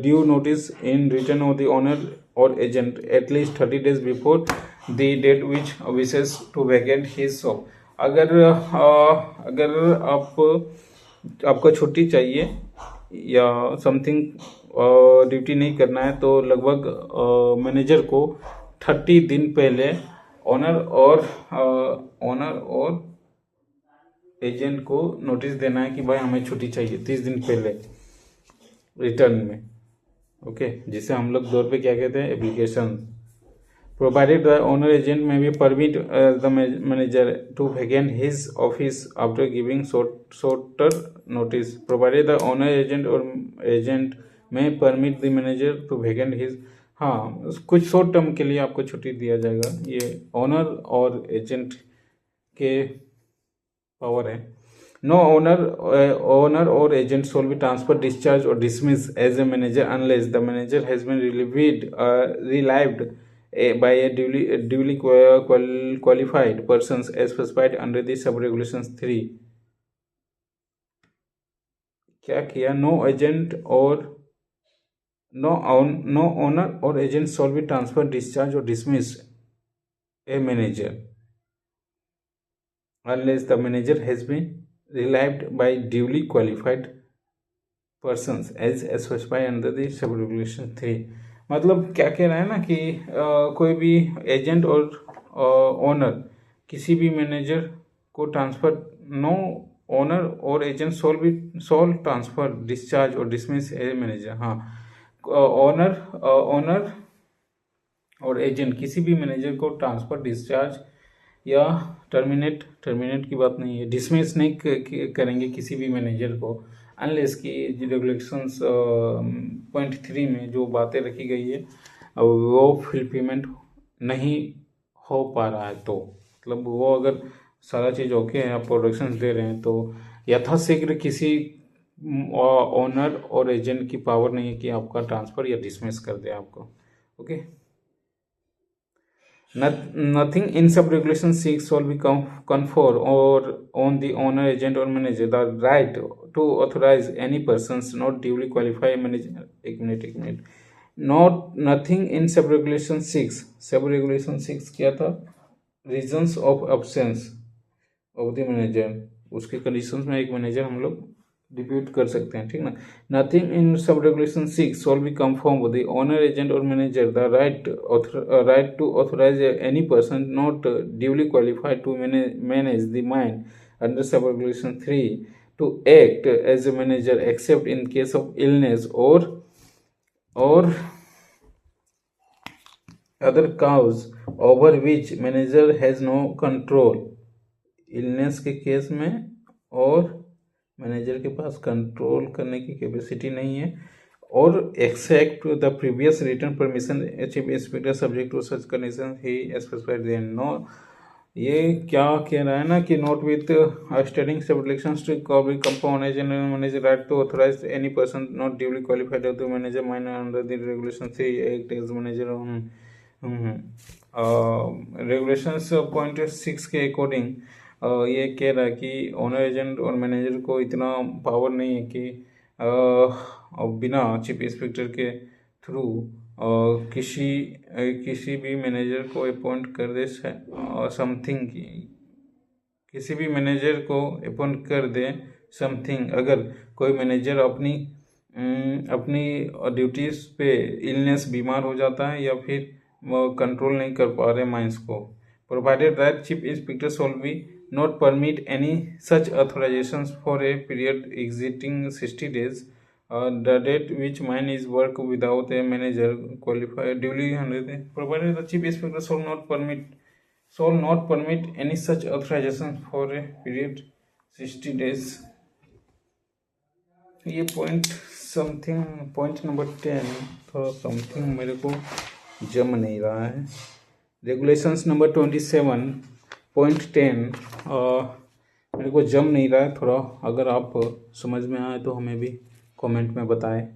due notice in written of the owner or agent at least 30 days before the date which wishes to vacate his shop। अगर आपको छुट्टी चाहिए या something duty नहीं करना है तो लगभग मैनेजर को 30 दिन पहले ओनर और एजेंट को नोटिस देना है कि भाई हमें छुट्टी चाहिए 30 दिन पहले रिटर्न में। ओके, जिसे हम लोग दौर पे क्या कहते हैं, application. Provided the owner agent may भी permit the manager to vacant his office after giving shorter notice. Provided the owner agent और agent may permit the manager to vacant his. हाँ, कुछ शॉर्ट टर्म के लिए आपको छुट्टी दिया जाएगा, ये ओनर और एजेंट के पावर है। No owner or agent shall be transfer discharge or dismiss as a manager unless the manager has been relieved by a duly qualified persons as specified under the sub regulations 3। क्या किया, no owner or agent shall be transfer discharge or dismiss a manager unless the manager has been relieved by duly qualified persons as specified under the sub regulation 3। मतलब क्या कह रहा है ना कि कोई भी एजेंट और ओनर किसी भी मैनेजर को transfer, no owner or agent soul transfer discharge or dismiss a manager. हाँ, ओनर और एजेंट किसी भी मैनेजर को ट्रांसफर, डिस्चार्ज या टर्मिनेट की बात नहीं है, डिसमिस नहीं करेंगे किसी भी मैनेजर को, अनलेस की रेगुलेशंस .3 में जो बातें रखी गई है वो फुलफिलमेंट नहीं हो पा रहा है। तो मतलब वो अगर सारा चीज़ ओके है, आप प्रोडक्शन दे रहे हैं, तो यथाशीघ्र किसी ओनर और एजेंट की पावर नहीं है कि आपका ट्रांसफ़र या डिसमिस कर दे आपको। Okay, nothing in sub-regulation 6 shall be confer or on the owner, agent or manager the right to authorize any persons not duly qualified manager. एक मिनट, nothing in sub-regulation 6 क्या था? Reasons of absence of the manager, उसके conditions में एक manager हम लोग depute कर सकते हैं, ठीक ना। Nothing in sub regulation 6 shall be confirm with the owner, agent और manager the right to authorize any person not duly qualified to manage the mine under sub regulation 3 to act as a manager except in case of illness or other cause over which manager has no control. Illness के case में और manager के पास control करने की capacity नहीं है, और except the previous written permission chief inspector subject to such condition he specified then. No, ये क्या कह रहा है ना कि notwithstanding subsections to cover compound agent manager right to authorize any person not duly qualified to manager minor under the regulation 3 act as manager. Regulations .6 के according ये कह रहा है कि ओनर, एजेंट और मैनेजर को इतना power नहीं है कि बिना चीफ इंस्पेक्टर के थ्रू किसी भी मैनेजर को अपॉइंट कर दे समथिंग, किसी भी मैनेजर को अपॉइंट कर दे समथिंग। अगर कोई मैनेजर अपनी ड्यूटीज पे इलनेस, बीमार हो जाता है या फिर कंट्रोल नहीं कर पा रहे माइंस को, provided that chief inspector shawl B not permit any such authorizations for a period exceeding 60 days, the date which mine is work without a manager qualified duly provided the chief inspector shall not permit any such authorization for a period 60 days। ये point number 10 थोड़ा something मेरे को जम नहीं रहा है। Regulations number 27.10 मेरे को जम नहीं रहा है थोड़ा, अगर आप समझ में आए तो हमें भी कमेंट में बताएं।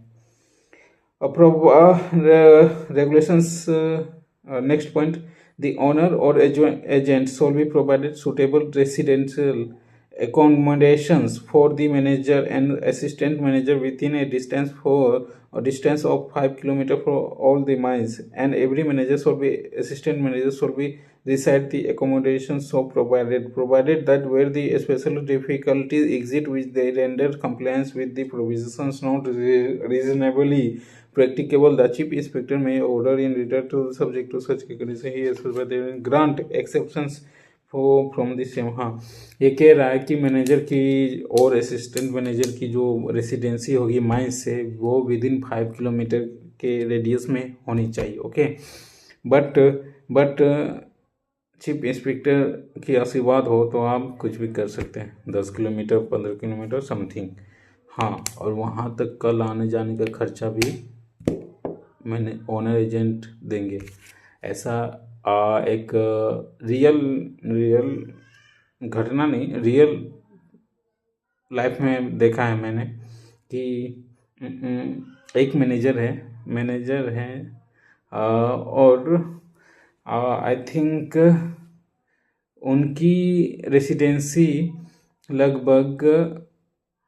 Regulations next point, the owner or agent shall be provided suitable residential accommodations for the manager and assistant manager within a distance of 5 km for all the mines, and every assistant manager should be reside the accommodations so provided that where the special difficulties exist which they render compliance with the provisions not reasonably practicable, the chief inspector may order in return to subject to such condition he specified grant exceptions from the same. हाँ, ये कह रहा है कि manager की और assistant manager की जो रेसिडेंसी होगी माइंस से, वो विद इन 5 किलोमीटर के रेडियस में होनी चाहिए। ओके, बट चीफ इंस्पेक्टर की आशीर्वाद हो तो आप कुछ भी कर सकते हैं, 10 किलोमीटर 15 किलोमीटर समथिंग। हाँ, और वहाँ तक कल आने जाने का खर्चा भी मैंने ओनर एजेंट देंगे। ऐसा एक रियल घटना नहीं, रियल लाइफ में देखा है मैंने कि एक मैनेजर है और आई थिंक उनकी रेसिडेंसी लगभग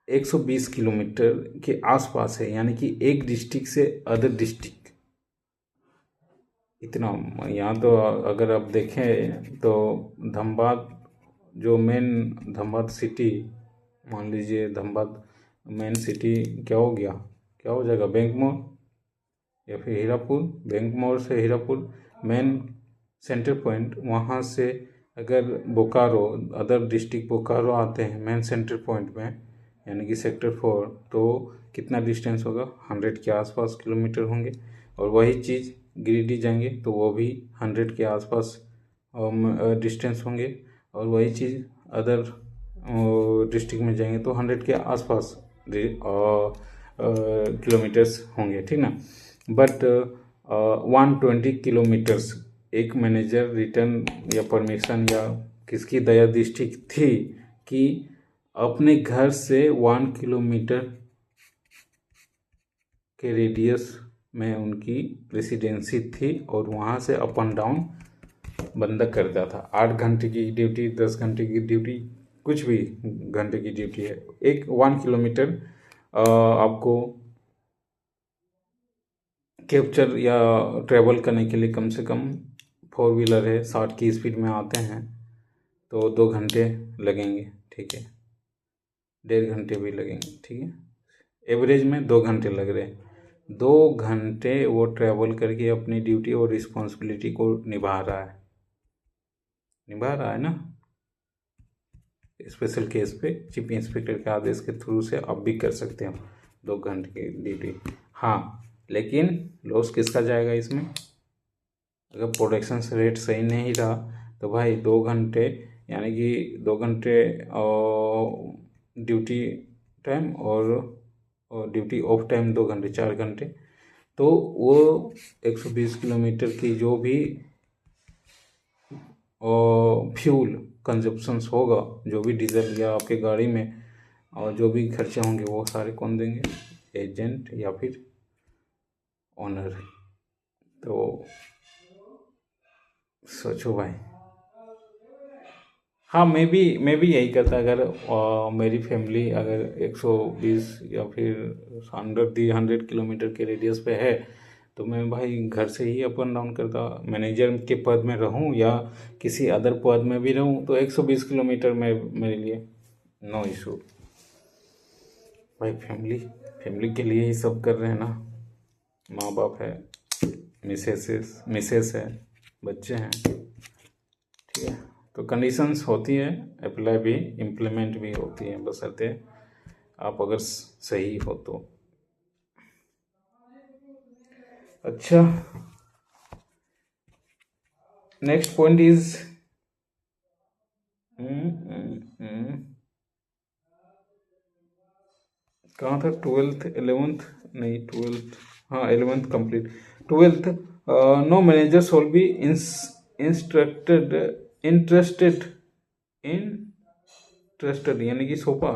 120 किलोमीटर के आसपास है, यानी कि एक डिस्ट्रिक्ट से अदर डिस्ट्रिक्ट इतना। यहाँ तो अगर आप देखें तो धनबाद, जो मेन धनबाद सिटी, मान लीजिए धनबाद मेन सिटी क्या हो जाएगा, बैंक मोड़ या फिर हीरापुर, बैंक मोड़ से हीरापुर मेन सेंटर पॉइंट, वहाँ से अगर बोकारो, अदर डिस्ट्रिक्ट बोकारो आते हैं मेन सेंटर पॉइंट में, यानी कि सेक्टर 4, तो कितना डिस्टेंस होगा, 100 के आसपास किलोमीटर होंगे। और वही चीज़ गिरिडीह जाएंगे तो वो भी 100 के आसपास डिस्टेंस होंगे, और वही चीज़ अदर डिस्ट्रिक्ट में जाएंगे तो 100 के आसपास किलोमीटर्स होंगे, ठीक ना। बट 120 किलोमीटर्स एक मैनेजर रिटर्न या परमिशन या किसकी दया दृष्टि थी कि अपने घर से 1 किलोमीटर के रेडियस में उनकी रेसिडेंसी थी, और वहाँ से अप एंड डाउन बंदा करता था। 8 घंटे की ड्यूटी, 10 घंटे की ड्यूटी, कुछ भी घंटे की ड्यूटी है, एक 1 किलोमीटर आपको कैप्चर या ट्रेवल करने के लिए कम से कम 4 व्हीलर है 60 की स्पीड में आते हैं तो 2 घंटे लगेंगे, ठीक है, 1.5 घंटे भी लगेंगे, ठीक है, एवरेज में 2 घंटे लग रहे हैं। 2 घंटे वो ट्रैवल करके अपनी ड्यूटी और रिस्पॉन्सिबिलिटी को निभा रहा है ना। स्पेशल केस पे चीफ इंस्पेक्टर के आदेश के थ्रू से आप भी कर सकते हैं 2 घंटे की ड्यूटी। हाँ, लेकिन लॉस किसका जाएगा इसमें? अगर प्रोडक्शन रेट सही नहीं रहा तो भाई 2 घंटे, यानी कि 2 घंटे ड्यूटी टाइम और ड्यूटी ऑफ टाइम 2 घंटे, 4 घंटे, तो वो 120 किलोमीटर की जो भी फ्यूल कंजप्शंस होगा, जो भी डीजल या आपके गाड़ी में और जो भी खर्चे होंगे वो सारे कौन देंगे? एजेंट या फिर ओनर। तो सोचो भाई। हाँ, मैं भी यही करता अगर मेरी फैमिली अगर 120 या फिर 100 किलोमीटर के रेडियस पे है तो मैं भाई घर से ही अप एंड डाउन करता। मैनेजर के पद में रहूं या किसी अदर पद में भी रहूं तो 120 किलोमीटर में मेरे लिए नो इशू। भाई फैमिली के लिए ही सब कर रहे हैं ना, माँ बाप है, मिसेस है, बच्चे हैं, ठीक है। तो कंडीशंस होती है, अप्लाई भी इम्प्लीमेंट भी होती है, बशर्ते आप अगर सही हो तो। अच्छा, नेक्स्ट पॉइंट इज कहाँ था? 12th 11th नहीं, 12th, हाँ 11th complete. 12th, no manager shall be interested यानी कि सौंपा,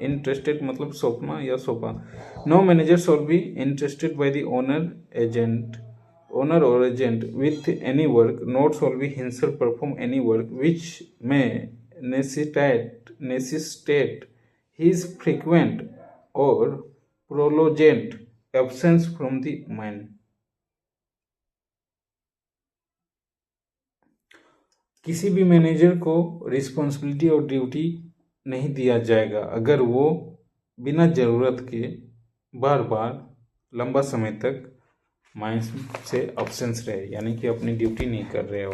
इंटरेस्टेड मतलब सौंपना या सौंपा। No manager shall be interested by the owner or agent with any work, not shall be himself perform any work which may necessitate his frequent or prolonged absence from the mine। किसी भी manager को responsibility और duty नहीं दिया जाएगा अगर वो बिना ज़रूरत के बार बार लंबा समय तक माइंस से अब्सेंस रहे, यानी कि अपनी ड्यूटी नहीं कर रहे हो।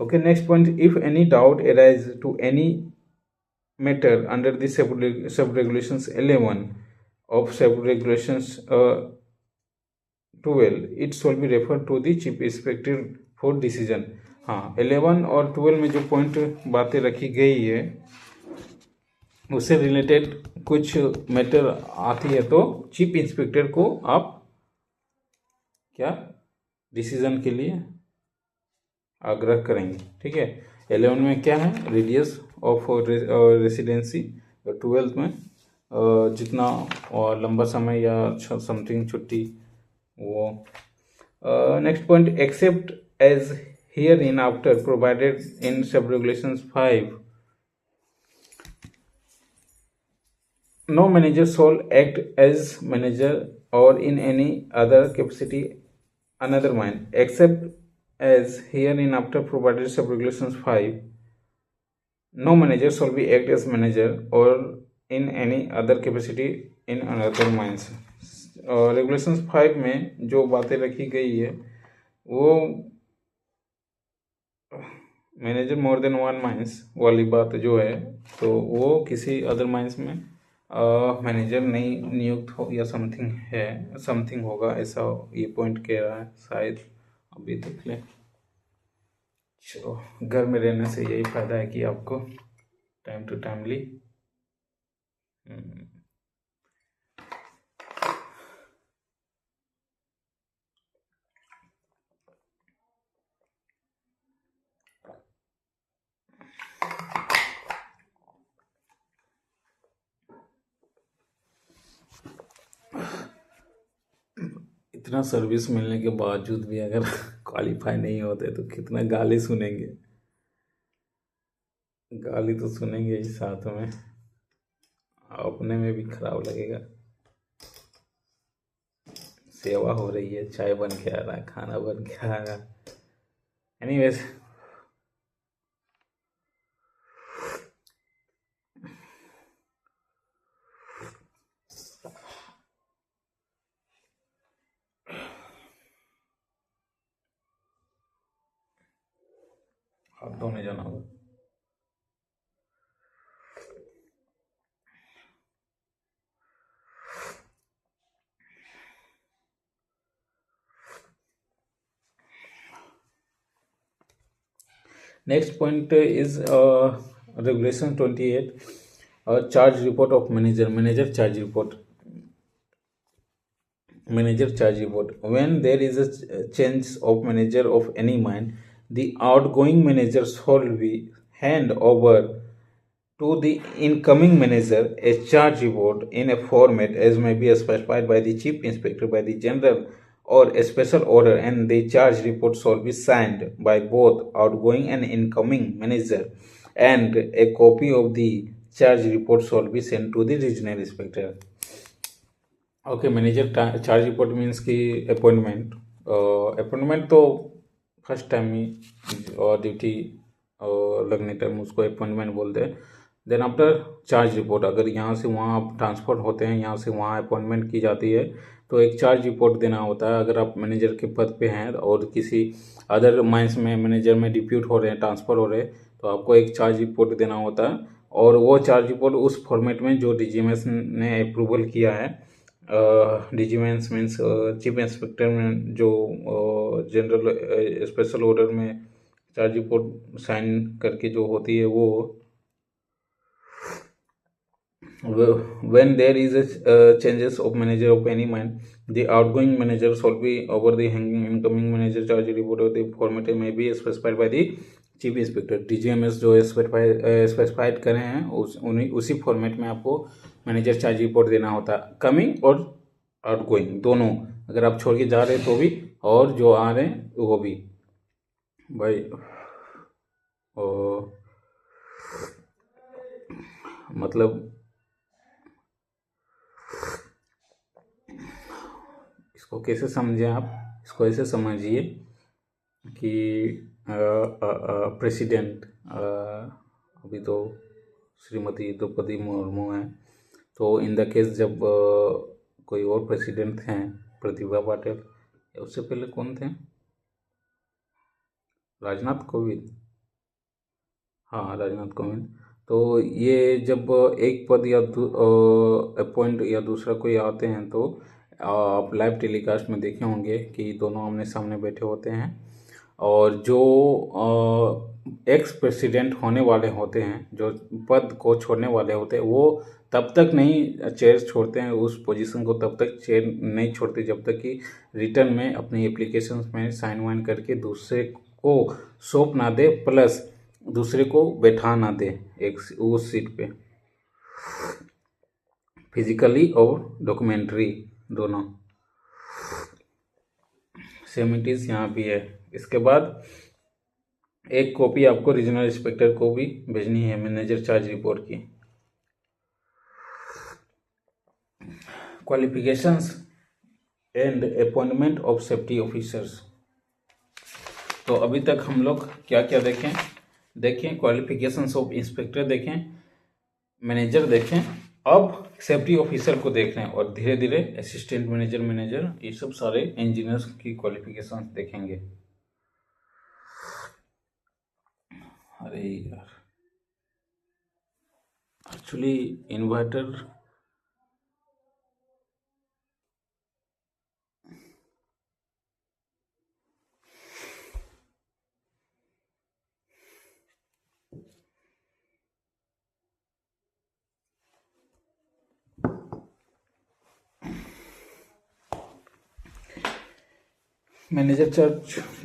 Okay, next point, if any doubt arise to any matter under the sub regulations 11 of sub regulations 12, it shall be refer to the chief inspector for decision. हाँ, 11 और 12 में जो पॉइंट बातें रखी गई है उससे रिलेटेड कुछ मैटर आती है तो चीफ इंस्पेक्टर को आप क्या डिसीजन के लिए आग्रह करेंगे, ठीक है। 11 में क्या है? Radius of residency. 12th में जितना लंबा समय या समथिंग छुट्टी वो। Next point, except as hereinafter provided in sub regulations 5, no manager shall act as manager or in any other capacity another mine except as herein after provided sub regulations 5, no manager shall be act as manager or in any other capacity in another mines। Regulations 5 में जो बातें रखी गई है वो manager more than 1 mines वाली बात जो है तो वो किसी अदर माइंस में मैनेजर नहीं नियुक्त हो या समथिंग है, समथिंग होगा ऐसा ये पॉइंट कह रहा है शायद। अभी देख लें। चलो, घर में रहने से यही फायदा है कि आपको टाइम टू टाइमली इतना सर्विस मिलने के बावजूद भी अगर क्वालिफाई नहीं होते तो कितना गाली सुनेंगे। गाली तो सुनेंगे ही, साथ में अपने में भी खराब लगेगा। सेवा हो रही है, चाय बन के आ रहा है, खाना बन के आ रहा है। एनीवेज, हाथ धोने जाना होगा। Next point is regulation 28, charge report of manager. Manager charge report. Manager charge report. When there is a change of manager of any mine, the outgoing manager shall be hand over to the incoming manager a charge report in a format as may be specified by the chief inspector by the general or a special order, and the charge report shall be signed by both outgoing and incoming manager, and a copy of the charge report shall be sent to the regional inspector. Okay, manager charge report means की appointment. Appointment तो first time ही और duty लगने time उसको appointment बोलते हैं। Then after charge report, अगर यहाँ से वहाँ आप ट्रांसफ़र होते हैं, यहाँ से वहाँ अपॉइंटमेंट की जाती है तो एक चार्ज रिपोर्ट देना होता है। अगर आप मैनेजर के पद पे हैं और किसी अदर माइंस में मैनेजर में डिप्यूट हो रहे हैं, ट्रांसफ़र हो रहे हैं, तो आपको एक चार्ज रिपोर्ट देना होता है। और वो चार्ज रिपोर्ट उस फॉर्मेट में जो डीजीएमएस ने अप्रूवल किया है, डीजीएमएस मीन्स चीफ इंस्पेक्टर में जो जनरल स्पेशल ऑर्डर में चार्ज रिपोर्ट साइन करके जो होती है वो, when there is a changes of manager of any mine, the outgoing manager shall be over the incoming manager charge report of the format may be specified by the chief inspector. DGMS जो specified करे हैं उसी format में आपको manager charge report देना होता है, coming और आउटगोइंग दोनों। अगर आप छोड़ के जा रहे हैं तो भी, और जो आ रहे हैं वो भी। भाई मतलब इसको कैसे समझें आप? इसको ऐसे समझिए कि प्रेसिडेंट अभी तो श्रीमती द्रौपदी मुर्मू हैं, तो इन द केस जब कोई और प्रेसिडेंट हैं, प्रतिभा पाटिल, उससे पहले कौन थे? राजनाथ कोविंद। हाँ, राजनाथ कोविंद। तो ये जब एक पद या अपॉइंट या दूसरा कोई आते हैं तो आप लाइव टेलीकास्ट में देखे होंगे कि दोनों आमने सामने बैठे होते हैं, और जो एक्स प्रेसिडेंट होने वाले होते हैं, जो पद को छोड़ने वाले होते हैं, वो तब तक नहीं चेयर छोड़ते हैं, उस पोजीशन को तब तक चेयर नहीं छोड़ते जब तक कि रिटर्न में अपनी एप्लीकेशन में साइन वाइन करके दूसरे को सौंप ना दे, प्लस दूसरे को बैठा ना दे एक उस सीट पे, फिजिकली और डॉक्यूमेंट्री दोनों। सेम इट इज यहाँ भी है। इसके बाद एक कॉपी आपको रीजनल इंस्पेक्टर को भी भेजनी है मैनेजर चार्ज रिपोर्ट की। Qualifications and appointment of safety officers. तो अभी तक हम लोग क्या क्या देखें क्वालिफिकेशंस ऑफ इंस्पेक्टर देखें, मैनेजर देखें, अब सेफ्टी ऑफिसर को देख रहे हैं, और धीरे धीरे असिस्टेंट मैनेजर ये सब सारे इंजीनियर्स की क्वालिफिकेशंस देखेंगे। अरे यार, actually inverter manager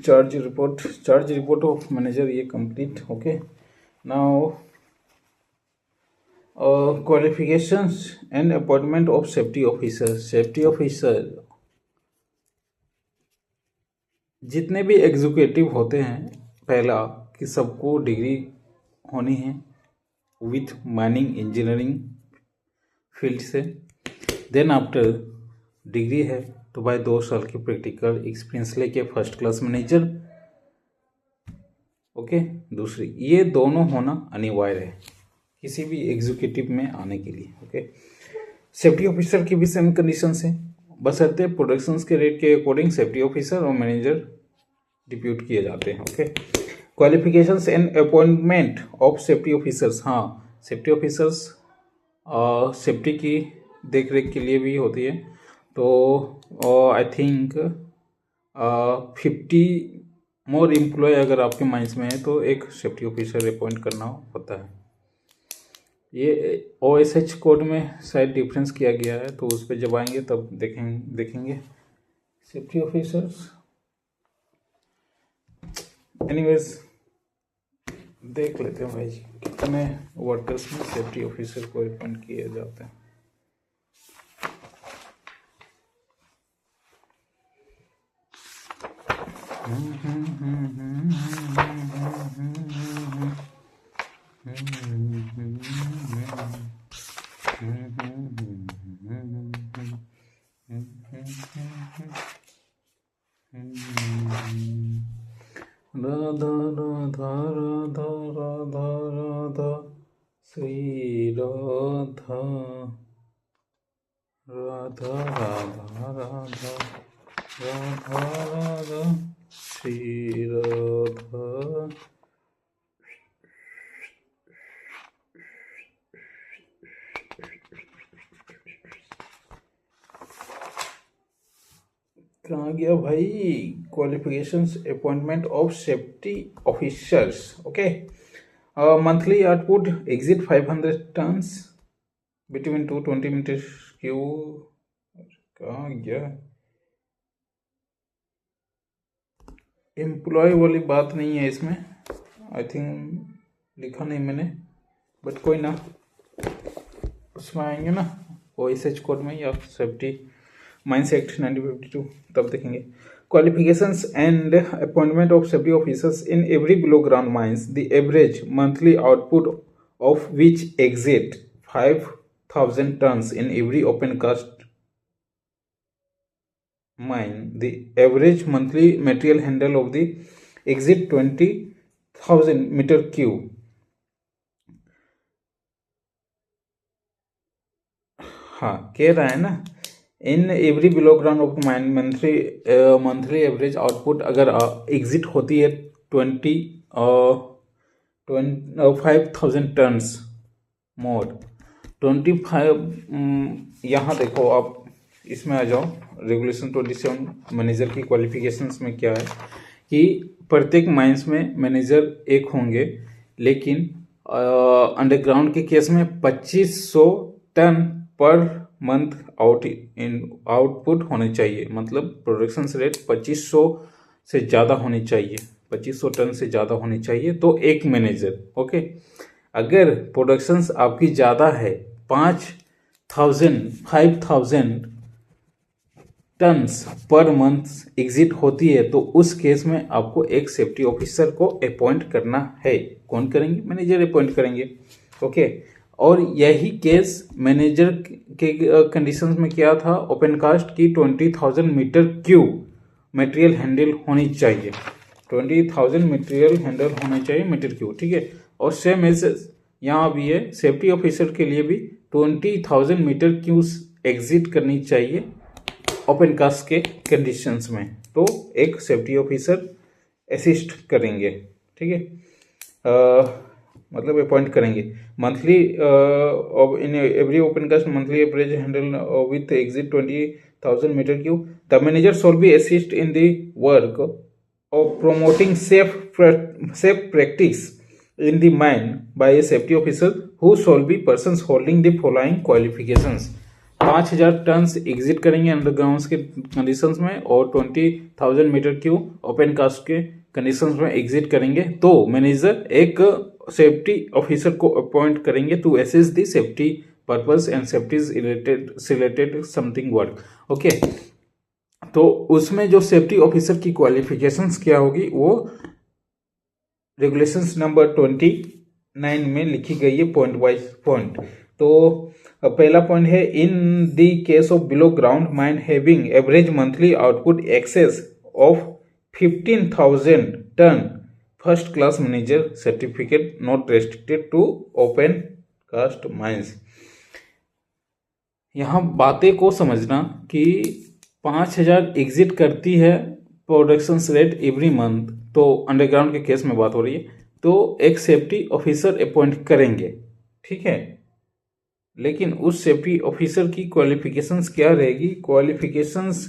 charge report of manager, ये complete. Okay, now qualifications and appointment of safety officer. जितने भी एग्जीक्यूटिव होते हैं, पहला कि सबको डिग्री होनी है विथ माइनिंग इंजीनियरिंग फील्ड से. देन आफ्टर डिग्री है तो भाई 2 साल की प्रैक्टिकल एक्सपीरियंस लेके फर्स्ट क्लास मैनेजर. ओके, दूसरी, ये दोनों होना अनिवार्य है किसी भी एग्जीक्यूटिव में आने के लिए. ओके, सेफ्टी ऑफिसर की भी सेम कंडीशंस है, बशर्ते प्रोडक्शन के रेट के अकॉर्डिंग सेफ्टी ऑफिसर और मैनेजर डिप्यूट किए जाते हैं. Okay, qualifications and appointment of safety officers. हाँ, सेफ्टी ऑफिसर्स सेफ्टी की देख रेख के लिए भी होती है. तो आई थिंक 50 मोर एम्प्लॉय अगर आपके माइंस में है तो एक सेफ्टी ऑफिसर अपॉइंट करना होता है. ये OSH कोड में शायद डिफरेंस किया गया है, तो उस पर जब आएंगे तब देखेंगे सेफ्टी ऑफिसर्स. एनीवेज, देख लेते हैं भाई कितने वर्कर्स में सेफ्टी ऑफिसर को अपॉइंट किए जाते हैं. राधा राधा राधा राधा राधा श्री राधा राधा राधा राधा राधा राधा श्री राधा. कहाँ गया भाई? Qualifications appointment of safety officers. Okay, monthly output exit 500 tons between 220 metre cube. कहाँ गया? एम्प्लॉय वाली बात नहीं है इसमें, आई थिंक लिखा नहीं मैंने, बट कोई ना, उसमें आएंगे ना OSH कोड में या सेफ्टी माइंस एक्ट 1952 तब देखेंगे. Qualifications and appointment of safety officers in every below ground mines, the average monthly output of which exit 5,000 tons in every open cast mine. The average monthly material handle of the exit 20,000 meter cube. हाँ, कह रहा है ना, इन every below ground of mine monthly average output अगर exit होती है 5,000 turns मोर 25. यहाँ देखो आप, इसमें आ जाओ, रेगुलेशन 27 मैनेजर की क्वालिफिकेशंस में क्या है कि प्रत्येक माइंस में मैनेजर एक होंगे, लेकिन अंडरग्राउंड के केस में 2500 टन पर मंथ आउटपुट होने चाहिए. मतलब प्रोडक्शन रेट 2500 से ज़्यादा होनी चाहिए, 2500 टन से ज़्यादा होनी चाहिए तो एक मैनेजर. ओके, अगर प्रोडक्शंस आपकी ज़्यादा है, 5,000 टन्स पर मंथ एग्जिट होती है, तो उस केस में आपको एक सेफ्टी ऑफिसर को अपॉइंट करना है. कौन करेंगे? मैनेजर अपॉइंट करेंगे. ओके, और यही केस मैनेजर के कंडीशंस में क्या था? ओपन कास्ट की 20,000 मीटर क्यूब मटेरियल हैंडल होनी चाहिए, 20,000 मटेरियल हैंडल होना चाहिए मीटर क्यूब. ठीक है, और सेम ऐसे यहाँ भी है, सेफ्टी ऑफिसर के लिए भी 20,000 मीटर क्यूब एग्जिट करनी चाहिए ओपन कास्ट के कंडीशंस में, तो एक सेफ्टी ऑफिसर असिस्ट करेंगे. ठीक है, मतलब अपॉइंट करेंगे. Monthly in every open cast monthly average handle with exit 20,000 metre cube. The manager shall be assist in the work of promoting safe practice in the mine by a safety officer who shall be persons holding the following qualifications. 5000 ton exit करेंगे underground के conditions में और 20,000 metre cube open cast के conditions में exit करेंगे तो manager एक safety officer को अपॉइंट करेंगे to assess the safety purpose and safety related something work. Okay, तो उसमें जो सेफ्टी ऑफिसर की क्वालिफिकेशंस क्या होगी वो रेगुलेशंस नंबर 29 में लिखी गई है पॉइंट वाइज पॉइंट. तो पहला पॉइंट है in the case of below ground mine having average monthly output excess of 15,000 ton first class manager certificate not restricted to open cast mines. यहाँ बातें को समझना कि 5,000 एग्जिट करती है प्रोडक्शन रेट एवरी मंथ, तो अंडरग्राउंड के केस में बात हो रही है, तो एक सेफ्टी ऑफिसर अपॉइंट करेंगे, ठीक है. लेकिन उस सेफ्टी ऑफिसर की क्वालिफिकेशंस क्या रहेगी? क्वालिफिकेशंस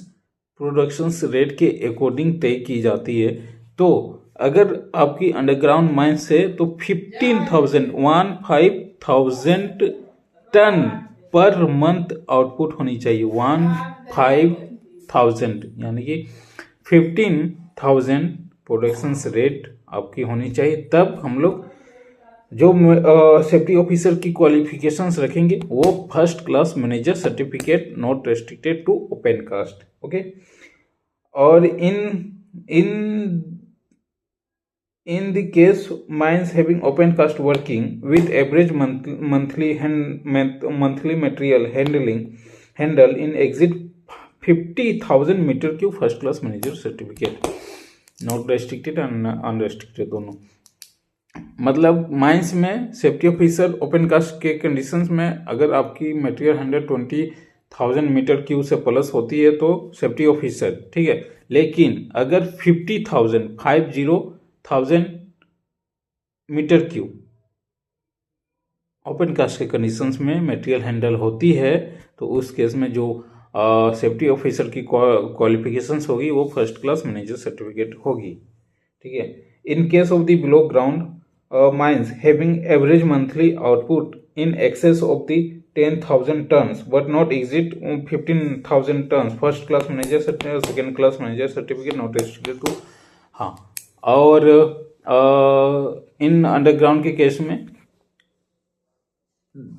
प्रोडक्शंस रेट के अकॉर्डिंग तय की जाती है. तो अगर आपकी अंडरग्राउंड माइन से तो 15,000 टन पर मंथ आउटपुट होनी चाहिए. 15,000 यानी कि 15,000 प्रोडक्शंस रेट आपकी होनी चाहिए. तब हम लोग जो सेफ्टी ऑफिसर की क्वालिफिकेशंस रखेंगे वो first class manager certificate not restricted to open cast. Okay, और in the case mines having open cast working with average monthly material handle in exit 50,000 metre cube first class manager certificate not restricted and unrestricted दोनों. मतलब mines में safety officer open cast के conditions में अगर आपकी material 120,000 metre cube से plus होती है तो सेफ्टी ऑफिसर, ठीक है. लेकिन अगर 50,000 मीटर क्यूब ओपन कास्ट के कंडीशंस में मटेरियल हैंडल होती है तो उस केस में जो सेफ्टी ऑफिसर की क्वालिफिकेशंस होगी वो फर्स्ट क्लास मैनेजर सर्टिफिकेट होगी, ठीक है. In case of the below ground mines having average monthly output in excess of the 10,000 tons but not exceed 15,000 tons first class manager certificate second class manager certificate not restricted to. हाँ, और इन underground के case में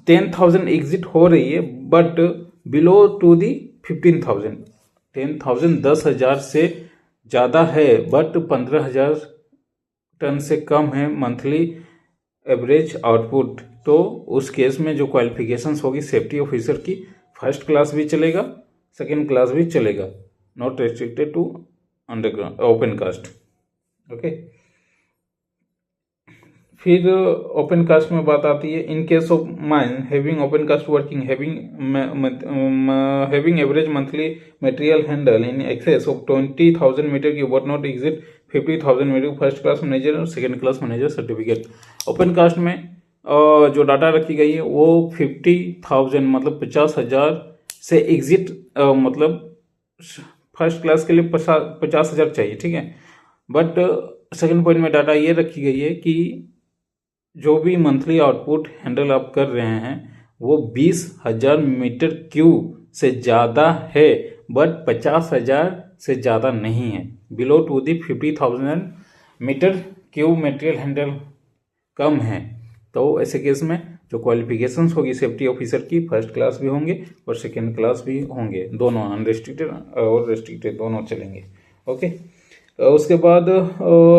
10,000 exit हो रही है but below to दी 15,000. 10,000 10,000 से ज़्यादा है बट 15,000 टन से कम है मंथली एवरेज आउटपुट. तो उस केस में जो क्वालिफिकेशंस होगी सेफ्टी ऑफिसर की फर्स्ट क्लास भी चलेगा सेकंड क्लास भी चलेगा, not restricted to underground open cast. Okay, फिर ओपन कास्ट में बात आती है in case of mine having open cast working having average monthly material handle in excess of 20,000 metre की but not exceed 50,000 metre first class manager or second class manager certificate. Open cast में जो data रखी गई है वो 50,000 मतलब 50,000 से exit मतलब फर्स्ट क्लास के लिए 50,000 चाहिए, ठीक है. बट सेकेंड पॉइंट में डाटा ये रखी गई है कि जो भी मंथली आउटपुट हैंडल आप कर रहे हैं वो 20,000 मीटर क्यूब से ज़्यादा है बट 50,000 से ज़्यादा नहीं है. Below to the 50,000 metre cube material handle कम है. तो ऐसे केस में जो क्वालिफिकेशंस होगी सेफ्टी ऑफिसर की फर्स्ट क्लास भी होंगे और सेकेंड क्लास भी होंगे, दोनों अनरेस्ट्रिक्टेड और रेस्ट्रिक्टेड दोनों चलेंगे. ओके, उसके बाद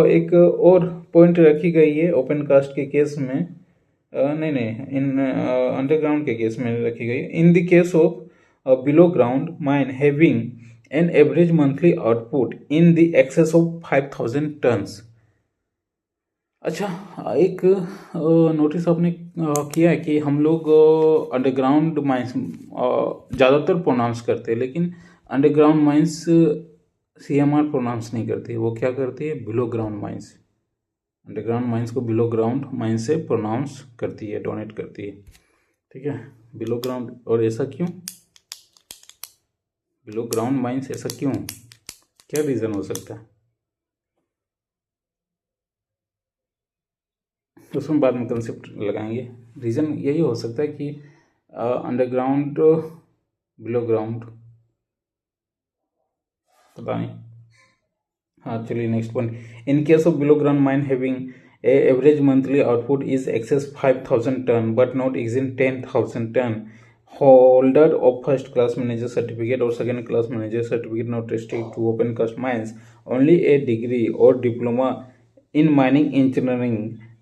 एक और पॉइंट रखी गई है ओपन कास्ट के केस में, इन अंडरग्राउंड के केस में रखी गई. In the case of below ground mine having an average monthly output in the excess of 5,000 tons. अच्छा, एक नोटिस आपने किया है कि हम लोग अंडरग्राउंड माइंस ज़्यादातर प्रोनाउंस करते हैं लेकिन अंडरग्राउंड माइंस CMR प्रोनाउंस नहीं करती. वो क्या करती है? Below ground mines. Underground mines को बिलो ग्राउंड माइंस से प्रोनाउंस करती है, डोनेट करती है, ठीक है. Below ground. और ऐसा क्यों? बिलो ग्राउंड माइंस ऐसा क्यों? क्या रीज़न हो सकता है? उसमें बाद में कंसेप्ट लगाएंगे। रीज़न यही हो सकता है कि अंडरग्राउंड बिलो ग्राउंड, पता नहीं। हाँ चलिए next one. In case of below ground mine having a average monthly output is excess 5,000 ton but not exceed 10,000 ton, holder of first class manager certificate or second class manager certificate not restricted to open cast mines, only a degree or diploma in mining engineering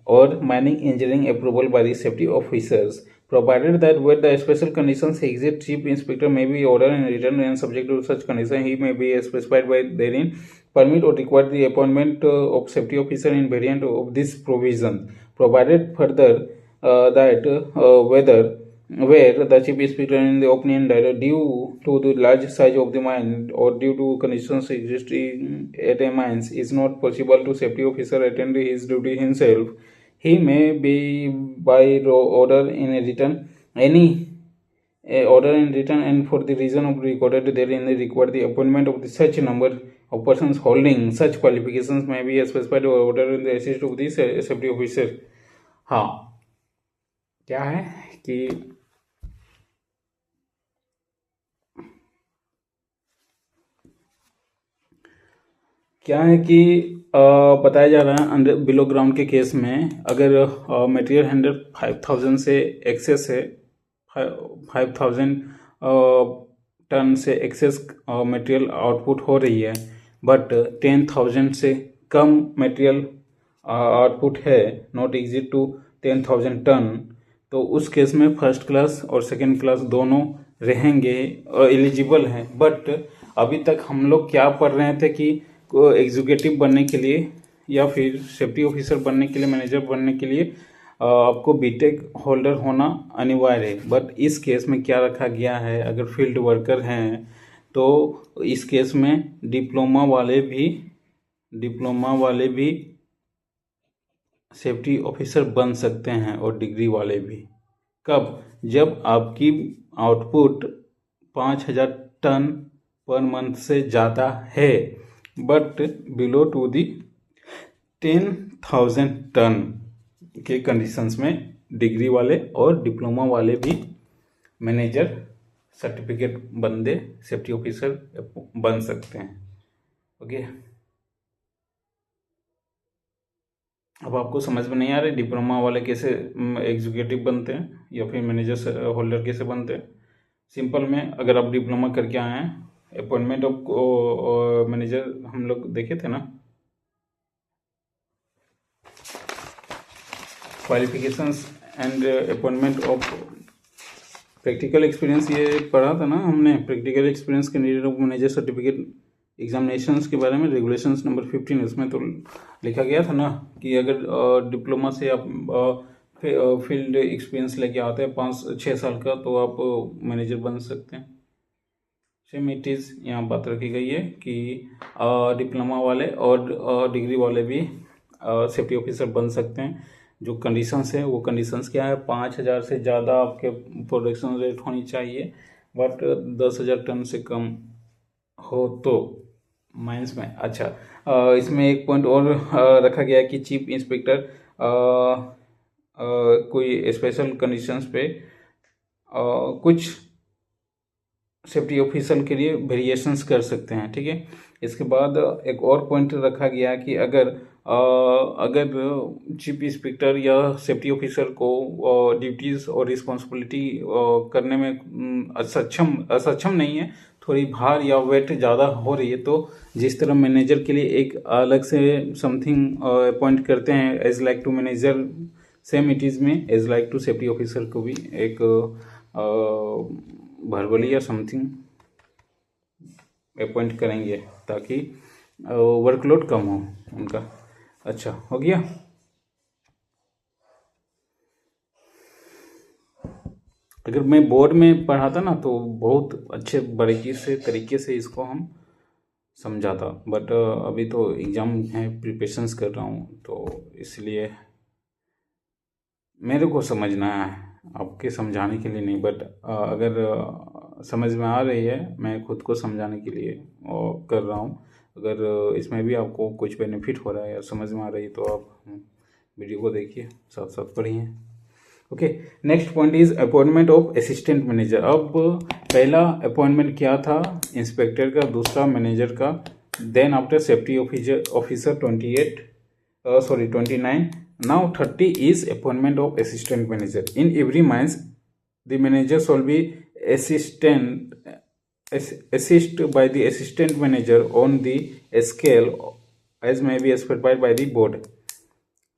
or mining engineering approval by the safety officers, provided that where the special conditions exist, chief inspector may be ordered and written and subject to such condition he may be specified by therein, permit or require the appointment of safety officer in variant of this provision, provided further that whether where the chief inspector in the opinion that due to the large size of the mine or due to conditions existing at a mines is not possible to safety officer attend his duty himself, he may be by order in a written any order in written and for the reason of recorded therein they require the appointment of the such number of persons holding such qualifications may be specified or order in the assist of the safety officer। हाँ क्या है कि क्या है कि बताया जा रहा है अंडर बिलो ग्राउंड के केस में अगर मटेरियल हैंडल 5,000 से एक्सेस है, 5,000 टन से एक्सेस मटेरियल आउटपुट हो रही है बट 10,000 से कम मटेरियल आउटपुट है, नॉट एक्सिड टू 10,000 टन, तो उस केस में फर्स्ट क्लास और सेकेंड क्लास दोनों रहेंगे एलिजिबल हैं। बट अभी तक हम लोग क्या पढ़ रहे थे कि एग्जीक्यूटिव बनने के लिए या फिर सेफ्टी ऑफिसर बनने के लिए, मैनेजर बनने के लिए आपको बीटेक होल्डर होना अनिवार्य है। बट इस केस में क्या रखा गया है, अगर फील्ड वर्कर हैं तो इस केस में डिप्लोमा वाले भी सेफ्टी ऑफिसर बन सकते हैं और डिग्री वाले भी। कब? जब आपकी आउटपुट 5,000 टन पर मंथ से ज़्यादा है but below to the 10,000 ton के कंडीशंस में डिग्री वाले और डिप्लोमा वाले भी मैनेजर सर्टिफिकेट बंदे सेफ्टी ऑफिसर बन सकते हैं। ओके, अब आपको समझ में नहीं आ रहा डिप्लोमा वाले कैसे एग्जीक्यूटिव बनते हैं या फिर मैनेजर होल्डर कैसे बनते हैं? सिंपल में अगर आप डिप्लोमा करके आए हैं, अपॉइंटमेंट ऑफ मैनेजर हम लोग देखे थे ना, qualifications and appointment of practical experience, ये पढ़ा था ना हमने, practical experience candidate of manager certificate examinations के बारे में, रेगुलेशंस नंबर 15, उसमें तो लिखा गया था ना कि अगर डिप्लोमा से आप फील्ड एक्सपीरियंस लेके आते हैं 5-6 साल का तो आप मैनेजर बन सकते हैं। सेम इट इज़ यहाँ बात रखी गई है कि डिप्लोमा वाले और डिग्री वाले भी सेफ्टी ऑफिसर बन सकते हैं। जो कंडीशंस है वो कंडीशंस क्या है, 5,000 से ज़्यादा आपके प्रोडक्शन रेट होनी चाहिए बट 10,000 टन से कम हो तो माइंस में। अच्छा, इसमें एक पॉइंट और रखा गया है कि चीफ इंस्पेक्टर कोई स्पेशल कंडीशंस पे कुछ सेफ्टी ऑफिसर के लिए वेरिएशंस कर सकते हैं। ठीक है, इसके बाद एक और पॉइंट रखा गया कि अगर चीफ इंस्पेक्टर या सेफ्टी ऑफिसर को ड्यूटीज़ और रिस्पॉन्सिबिलिटी करने में असक्षम नहीं है, थोड़ी भार या वेट ज़्यादा हो रही है, तो जिस तरह मैनेजर के लिए एक अलग से समथिंग अपॉइंट करते हैं as like to manager, same it is में as like to safety officer को भी एक भरबली या समथिंग अपॉइंट करेंगे ताकि वर्कलोड कम हो उनका। अच्छा, हो गया। अगर मैं बोर्ड में पढ़ाता ना तो बहुत अच्छे बारीकी से तरीके से इसको हम समझाता, बट अभी तो एग्ज़ाम है, प्रिपरेशंस कर रहा हूँ, तो इसलिए मेरे को समझना है, आपके समझाने के लिए नहीं। बट अगर समझ में आ रही है, मैं खुद को समझाने के लिए कर रहा हूँ। अगर इसमें भी आपको कुछ बेनिफिट हो रहा है या समझ में आ रही है तो आप वीडियो को देखिए, साथ साथ पढ़िए। Okay, next point is appointment of assistant manager. अब पहला अपॉइंटमेंट क्या था, इंस्पेक्टर का, दूसरा मैनेजर का। Then after safety officer 29, now 30 is appointment of assistant manager. In every mines the manager shall be assist by the assistant manager on the scale as may be specified by the board,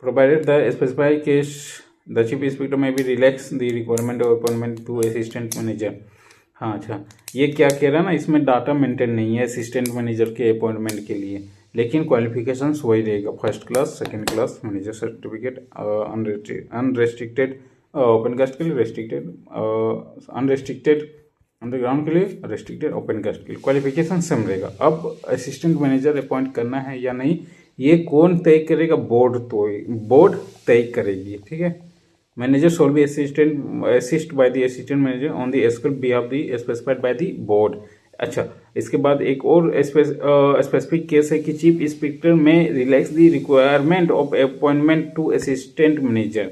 provided the specified case the chief inspector may be relax the requirement of appointment to assistant manager। हाँ अच्छा, ये क्या कह रहा है ना, इसमें data maintain नहीं है असिस्टेंट मैनेजर के अपॉइंटमेंट के लिए, लेकिन क्वालिफिकेशंस वही रहेगा, first class, second class, manager certificate, unrestricted open cast के लिए, रेस्ट्रिक्टेड अनरेस्ट्रिक्टेड अंडरग्राउंड के लिए, रेस्ट्रिक्टेड ओपन कास्ट के लिए, क्वालिफिकेशन सेम रहेगा। अब असिस्टेंट मैनेजर अपॉइंट करना है या नहीं, ये कौन तय करेगा, बोर्ड तय करेगी, ठीक है। Manager shall be assist by the assistant manager on the scale behalf the specified by the board. अच्छा, इसके बाद एक और स्पेसिफिक केस है कि चीफ इंस्पेक्टर में relax the requirement of appointment to assistant manager.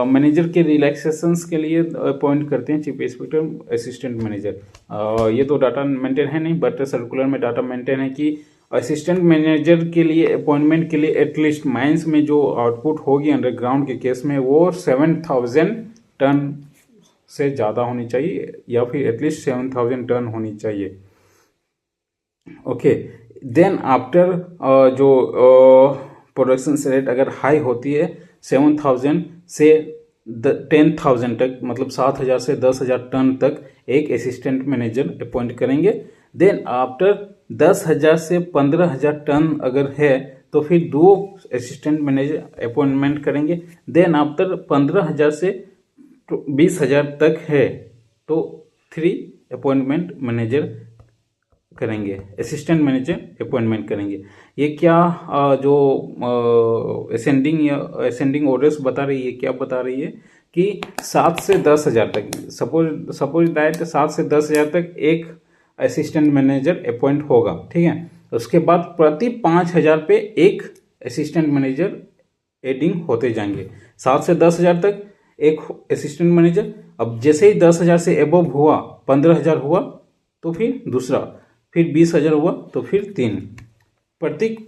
Manager के रिलैक्सेशंस के लिए अपॉइंट करते हैं चीफ इंस्पेक्टर असिस्टेंट मैनेजर। ये तो डाटा मेंटेन है नहीं, बट सर्कुलर में डाटा मेंटेन है कि असिस्टेंट मैनेजर के लिए अपॉइंटमेंट के लिए एटलीस्ट माइंस में जो आउटपुट होगी अंडरग्राउंड के केस में वो 7000 टन से ज़्यादा होनी चाहिए, या फिर एटलीस्ट 7000 टन होनी चाहिए। ओके, देन आफ्टर जो प्रोडक्शन रेट अगर हाई होती है 7000 से 10,000 तक, मतलब 7000 से 10,000 टन तक एक असिस्टेंट मैनेजर अपॉइंट करेंगे। देन आफ्टर 10,000 से 15,000 टन अगर है तो फिर 2 असिस्टेंट मैनेजर अपॉइंटमेंट करेंगे। देन आफ्टर 15,000 से 20,000 तक है तो 3 अपॉइंटमेंट मैनेजर करेंगे, असिस्टेंट मैनेजर अपॉइंटमेंट करेंगे। ये क्या जो असेंडिंग ऑर्डर्स बता रही है, क्या बता रही है कि 7 से 10,000 तक, सपोज दैट 7 से 10,000 तक एक असिस्टेंट मैनेजर अपॉइंट होगा, ठीक है। उसके बाद प्रति 5,000 पे एक असिस्टेंट मैनेजर एडिंग होते जाएंगे। 7 से 10,000 तक एक असिस्टेंट मैनेजर, अब जैसे ही 10,000 से एबव हुआ, 15,000 हुआ तो फिर दूसरा, फिर 20,000 हुआ तो फिर 3, प्रत्येक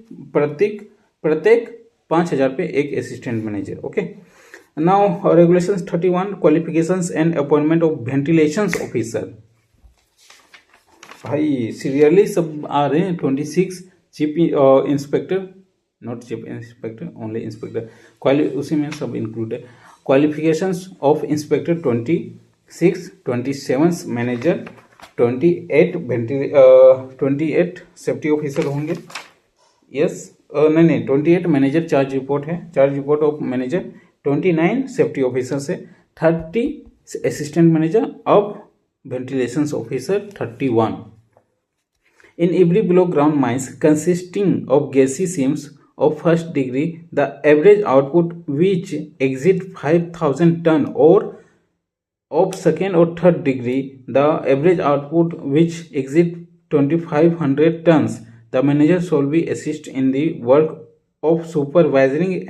5,000 पे एक assistant manager. Okay, now regulations 31 qualifications and appointment of ventilation officer. भाई सीरियली सब आ रहे हैं। 26 chief inspector, not chief inspector, only inspector, उसी में सब इंक्लूड है। Qualifications of inspector 26, 27 manager, 28 safety officer होंगे, यस, नहीं 28 मैनेजर चार्ज रिपोर्ट है, charge report of manager, 29 safety officer से, 30 असिस्टेंट मैनेजर, अब ventilation officer 31। In every below ground mines consisting of gassy seams of first degree, the average output which exceed 5,000 ton, or of second or third degree, the average output which exceed 2,500 tons, the manager shall be assist in the work of supervising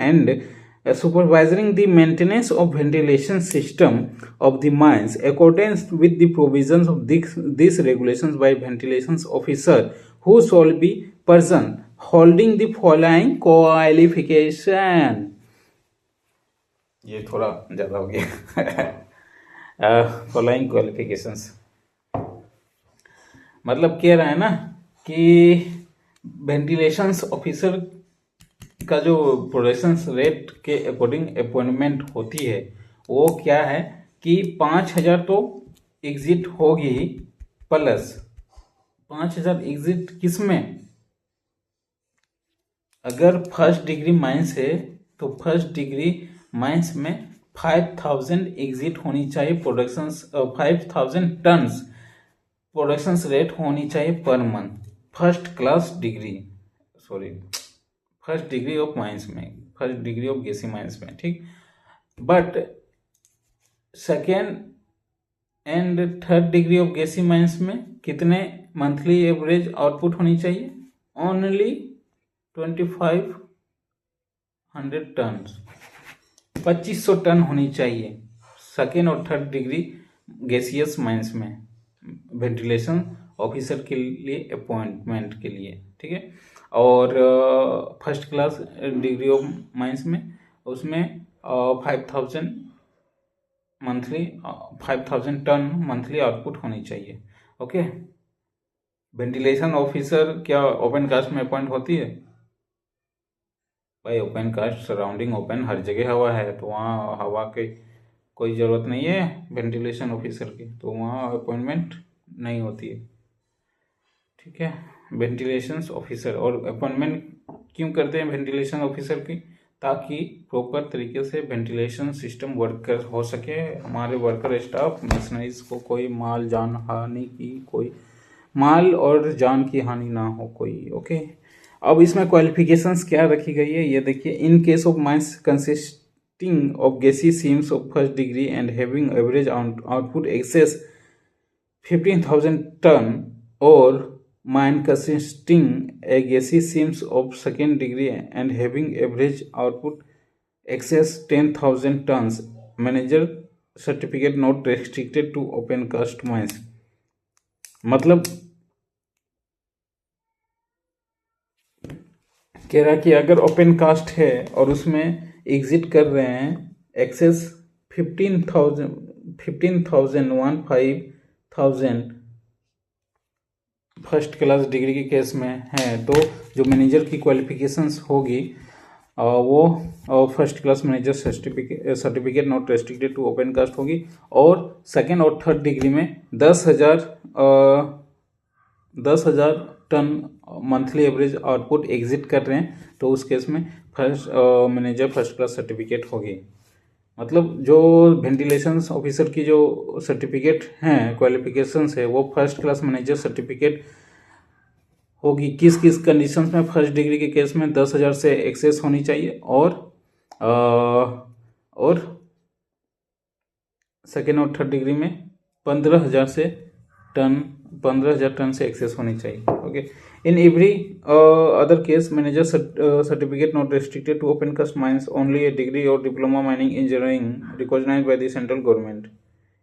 the maintenance of ventilation system of the mines accordance with the provisions of these regulations by ventilation officer, who shall be person holding the following qualification। ये थोड़ा ज़्यादा हो गया। Following qualifications मतलब कह रहा है ना कि वेंटिलेशन ऑफिसर का जो प्रोडक्शन रेट के अकॉर्डिंग अपॉइंटमेंट होती है वो क्या है कि 5,000 तो एग्जिट होगी, प्लस 5,000 एग्जिट किस में, अगर फर्स्ट डिग्री माइंस है तो फर्स्ट डिग्री माइंस में 5,000 एग्जिट होनी चाहिए, प्रोडक्शन 5,000 टन्स प्रोडक्शन रेट होनी चाहिए per month, first degree of mines में, first degree of gassy mines में, ठीक। But second and third degree of gassy mines में कितने मंथली एवरेज आउटपुट होनी चाहिए, ओनली टन 2500 टन होनी चाहिए सेकेंड और थर्ड डिग्री गैसियस माइंस में वेंटिलेशन ऑफिसर के लिए अपॉइंटमेंट के लिए, ठीक है। और first class degree of mines में उसमें 5000 मंथली 5000 टन मंथली आउटपुट होनी चाहिए, ओके। वेंटिलेशन ऑफिसर क्या ओपन कास्ट में अपॉइंट होती है? भाई ओपन कास्ट सराउंडिंग ओपन, हर जगह हवा है, तो वहाँ हवा के कोई ज़रूरत नहीं है वेंटिलेशन ऑफिसर की, तो वहाँ अपॉइंटमेंट नहीं होती है, ठीक है। वेंटिलेशन ऑफिसर और अपॉइंटमेंट क्यों करते हैं वेंटिलेशन ऑफिसर की? ताकि प्रॉपर तरीके से वेंटिलेशन सिस्टम वर्क हो सके, हमारे वर्कर स्टाफ मशीनरीज को कोई माल जान हानि की कोई माल और जान की हानि ना हो कोई, ओके। अब इसमें क्वालिफिकेशंस क्या रखी गई है ये देखिए। In case of mines consisting of gassy seams of first degree and having average output excess 15,000 ton और mine consisting a gassy seams of second degree and having average output excess 10,000 tons, manager certificate not restricted to open cast mines। मतलब कह रहा कि अगर open cast है और उसमें exit कर रहे हैं एक्सेस 15,000 फर्स्ट क्लास डिग्री के केस में है, तो जो मैनेजर की क्वालिफिकेशंस होगी वो first class manager certificate not restricted to open cast होगी। और सेकेंड और थर्ड डिग्री में 10,000 ton monthly average output exit कर रहे हैं, तो उस केस में मैनेजर फर्स्ट क्लास सर्टिफिकेट होगी। मतलब जो वेंटिलेशन ऑफिसर की जो सर्टिफिकेट हैं क्वालिफिकेशंस है वो फर्स्ट क्लास मैनेजर सर्टिफिकेट होगी। किस किस कंडीशंस में? फर्स्ट डिग्री के केस में 10,000 से एक्सेस होनी चाहिए और सेकेंड और थर्ड डिग्री में 15,000 टन से एक्सेस होनी चाहिए, okay. In every other case manager certificate not restricted to open cast mines, only a degree और diploma mining engineering recognised by the central government.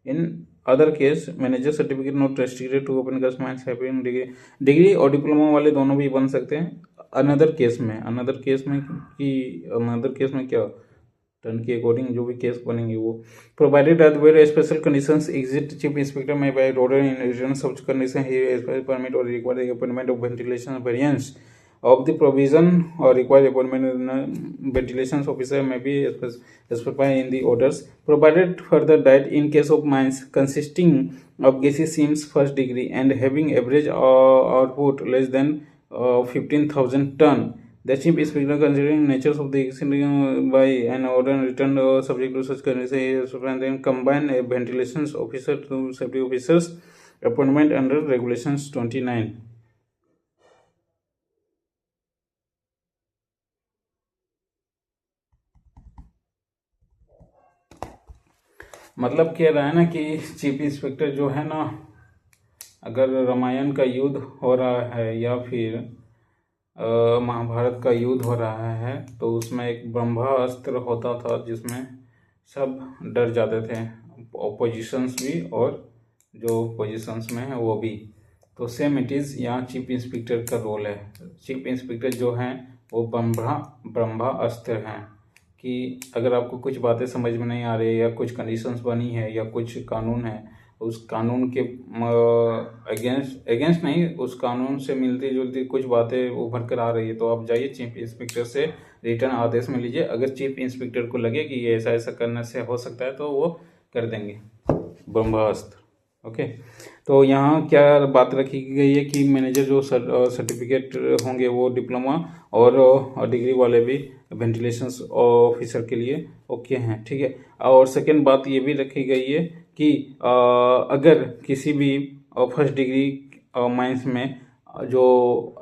In other case manager certificate not restricted to open cast mines having degree और diploma वाले दोनों भी बन सकते हैं। Another case में क्या टन के अकॉर्डिंग जो भी केस बनेंगे वो provided at very special conditions exit chief inspector may by order in return such condition ही स्पेशल परमिट और required appointment of ventilation variants of the provision or required appointment ventilation officer may be specified in the orders provided further that in case of mines consisting of gaseous seams first degree and having average output less than 15,000 ton, the chief inspector considering nature of the accident by an order written subject to such conditions and then combine a ventilation officer to safety officers appointment under regulations 29। मतलब कह रहा है ना कि chief inspector जो है ना, अगर रामायण का युद्ध हो रहा है या फिर महाभारत का युद्ध हो रहा है तो उसमें एक ब्रह्मास्त्र होता था जिसमें सब डर जाते थे, ऑपोजिशंस भी और जो पोजिशंस में है वो भी। तो सेम इट इज़ यहाँ चीफ इंस्पेक्टर का रोल है। चीफ इंस्पेक्टर जो हैं वो ब्रह्मास्त्र हैं कि अगर आपको कुछ बातें समझ में नहीं आ रही या कुछ कंडीशंस बनी है या कुछ कानून है, उस कानून के अगेंस्ट नहीं, उस कानून से मिलती जुलती कुछ बातें उभर कर आ रही है, तो आप जाइए चीफ इंस्पेक्टर से रिटर्न आदेश में लीजिए। अगर चीफ इंस्पेक्टर को लगे कि ये ऐसा ऐसा करने से हो सकता है तो वो कर देंगे ब्रह्मास्त्र, ओके। तो यहाँ क्या बात रखी गई है कि मैनेजर जो सर्टिफिकेट होंगे वो डिप्लोमा और डिग्री वाले भी वेंटिलेशन ऑफिसर के लिए ओके हैं, ठीक है। और सेकेंड बात ये भी रखी गई है कि अगर किसी भी फर्स्ट डिग्री माइंस में जो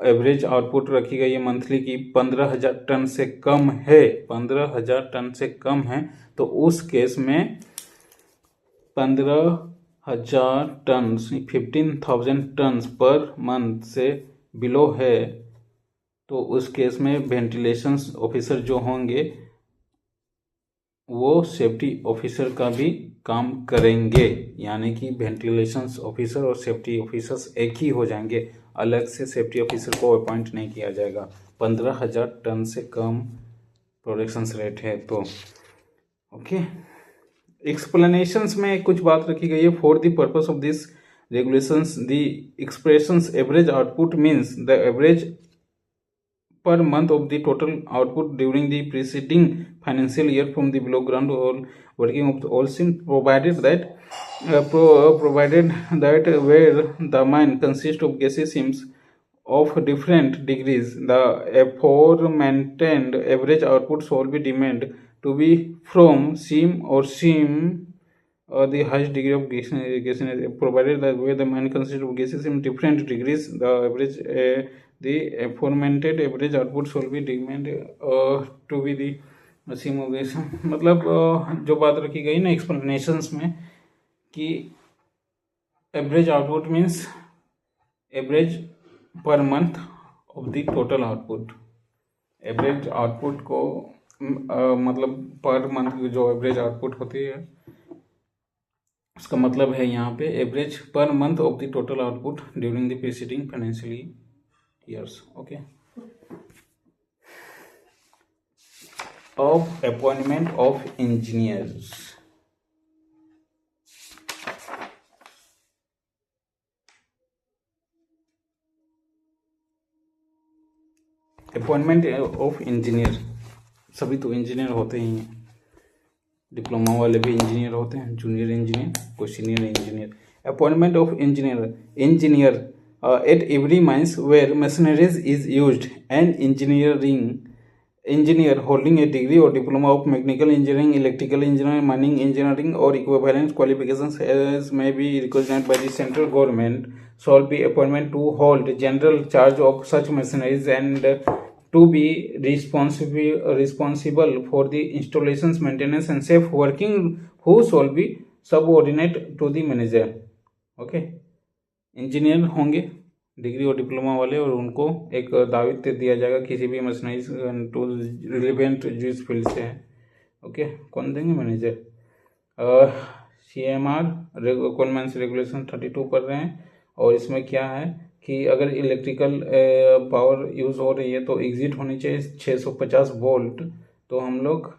एवरेज आउटपुट रखी गई है मंथली की 15,000 टन से कम है, 15,000 टन से कम है, तो उस केस में 15,000 टन 15,000 टन पर मंथ से बिलो है तो उस केस में वेंटिलेशन ऑफिसर जो होंगे वो सेफ्टी ऑफिसर का भी काम करेंगे, यानी कि वेंटिलेशन ऑफिसर और सेफ्टी ऑफिसर्स एक ही हो जाएंगे, अलग से सेफ्टी ऑफिसर को अपॉइंट नहीं किया जाएगा। 15,000 टन से कम प्रोडक्शन रेट है तो ओके। एक्सप्लेनेशंस में कुछ बात रखी गई है। For the purpose of this regulations, the expressions average output means the average per month of the total output during the preceding financial year from the below ground or working of all sim, provided that where the mine consists of gaseous seams of different degrees, the aforementioned average output shall be deemed to be from seam or seam the highest degree of gaseousness, provided that where the mine consists of gases in different degrees, the average the aforementioned average output shall be deemed to be the seam of gas। मतलब जो बात रखी गई ना explanations में कि average output means average पर month of the total output. Average output को मतलब पर मंथ जो एवरेज आउटपुट होती है उसका मतलब है यहाँ पे एवरेज पर month of the total output during the preceding financial years. Okay. Of appointment of engineers, appointment of engineer, सभी तो इंजीनियर होते ही हैं, डिप्लोमा वाले भी इंजीनियर होते हैं, जूनियर इंजीनियर कोई senior engineer. Appointment of engineer at every mines where machineries is used and engineer holding a degree और diploma of mechanical engineering, electrical engineering, mining engineering और equivalent qualifications as may be recognized by the central government shall be appointed to hold general charge of such machineries and to be responsible for the installations, maintenance and safe working, who shall be subordinate to the manager। Okay. Engineer होंगे degree और diploma वाले और उनको एक दायित्व दिया जाएगा किसी भी मशीनरी टू रिलेवेंट जिस फील्ड से है। ओके। कौन देंगे? मैनेजर। CMR रिक्वायरमेंट्स रेगुलेशन 32 पढ़ रहे हैं और इसमें क्या है कि अगर इलेक्ट्रिकल पावर यूज़ हो रही है तो एग्जिट होनी चाहिए 650 वोल्ट। तो हम लोग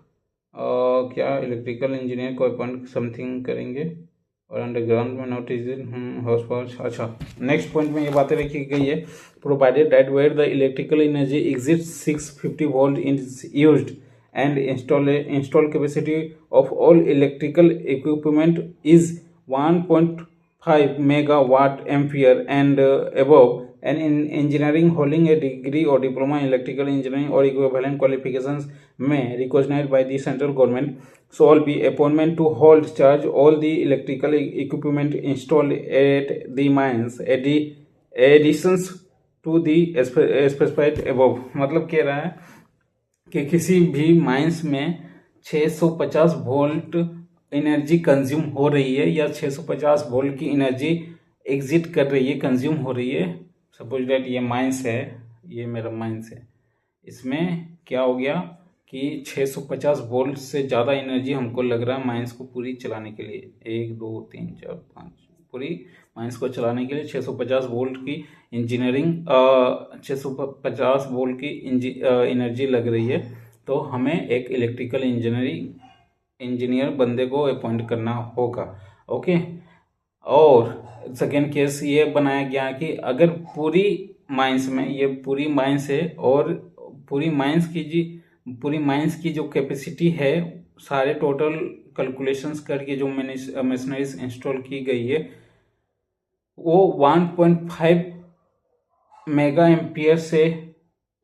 क्या इलेक्ट्रिकल इंजीनियर को अपॉइंट समथिंग करेंगे और अंडरग्राउंड में नॉट इज हाउस पावर। अच्छा, नेक्स्ट पॉइंट में ये बातें रखी गई है। Provided that where the electrical energy exit 650 volt is used and installed capacity of all electrical equipment is 1.5 megawatt ampere and above, and in engineering holding a degree or diploma in electrical engineering or equivalent qualifications may recognized by the central government shall be appointment to hold charge all the electrical equipment installed at the mines additions to the specified above। मतलब कह रहा है कि किसी भी mines में 650 volt energy consume हो रही है या 650 वोल्ट की एनर्जी एग्जिट कर रही है, कंज्यूम हो रही है। सपोज दैट ये माइंस है, ये मेरा माइंस है, इसमें क्या हो गया कि 650 वोल्ट से ज़्यादा एनर्जी हमको लग रहा है माइंस को पूरी चलाने के लिए। 1 2 3 4 5 पूरी माइंस को चलाने के लिए 650 वोल्ट की इंजीनियरिंग 650 वोल्ट की एनर्जी लग रही है। तो हमें एक इलेक्ट्रिकल इंजीनियर बंदे को अपॉइंट करना होगा। ओके। और सेकेंड केस ये बनाया गया कि अगर पूरी माइंस में, ये पूरी माइंस है और पूरी माइंस की जो कैपेसिटी है, सारे टोटल कैलकुलेशंस करके जो मशीनरीज इंस्टॉल की गई है वो 1.5 मेगा एम्पियर से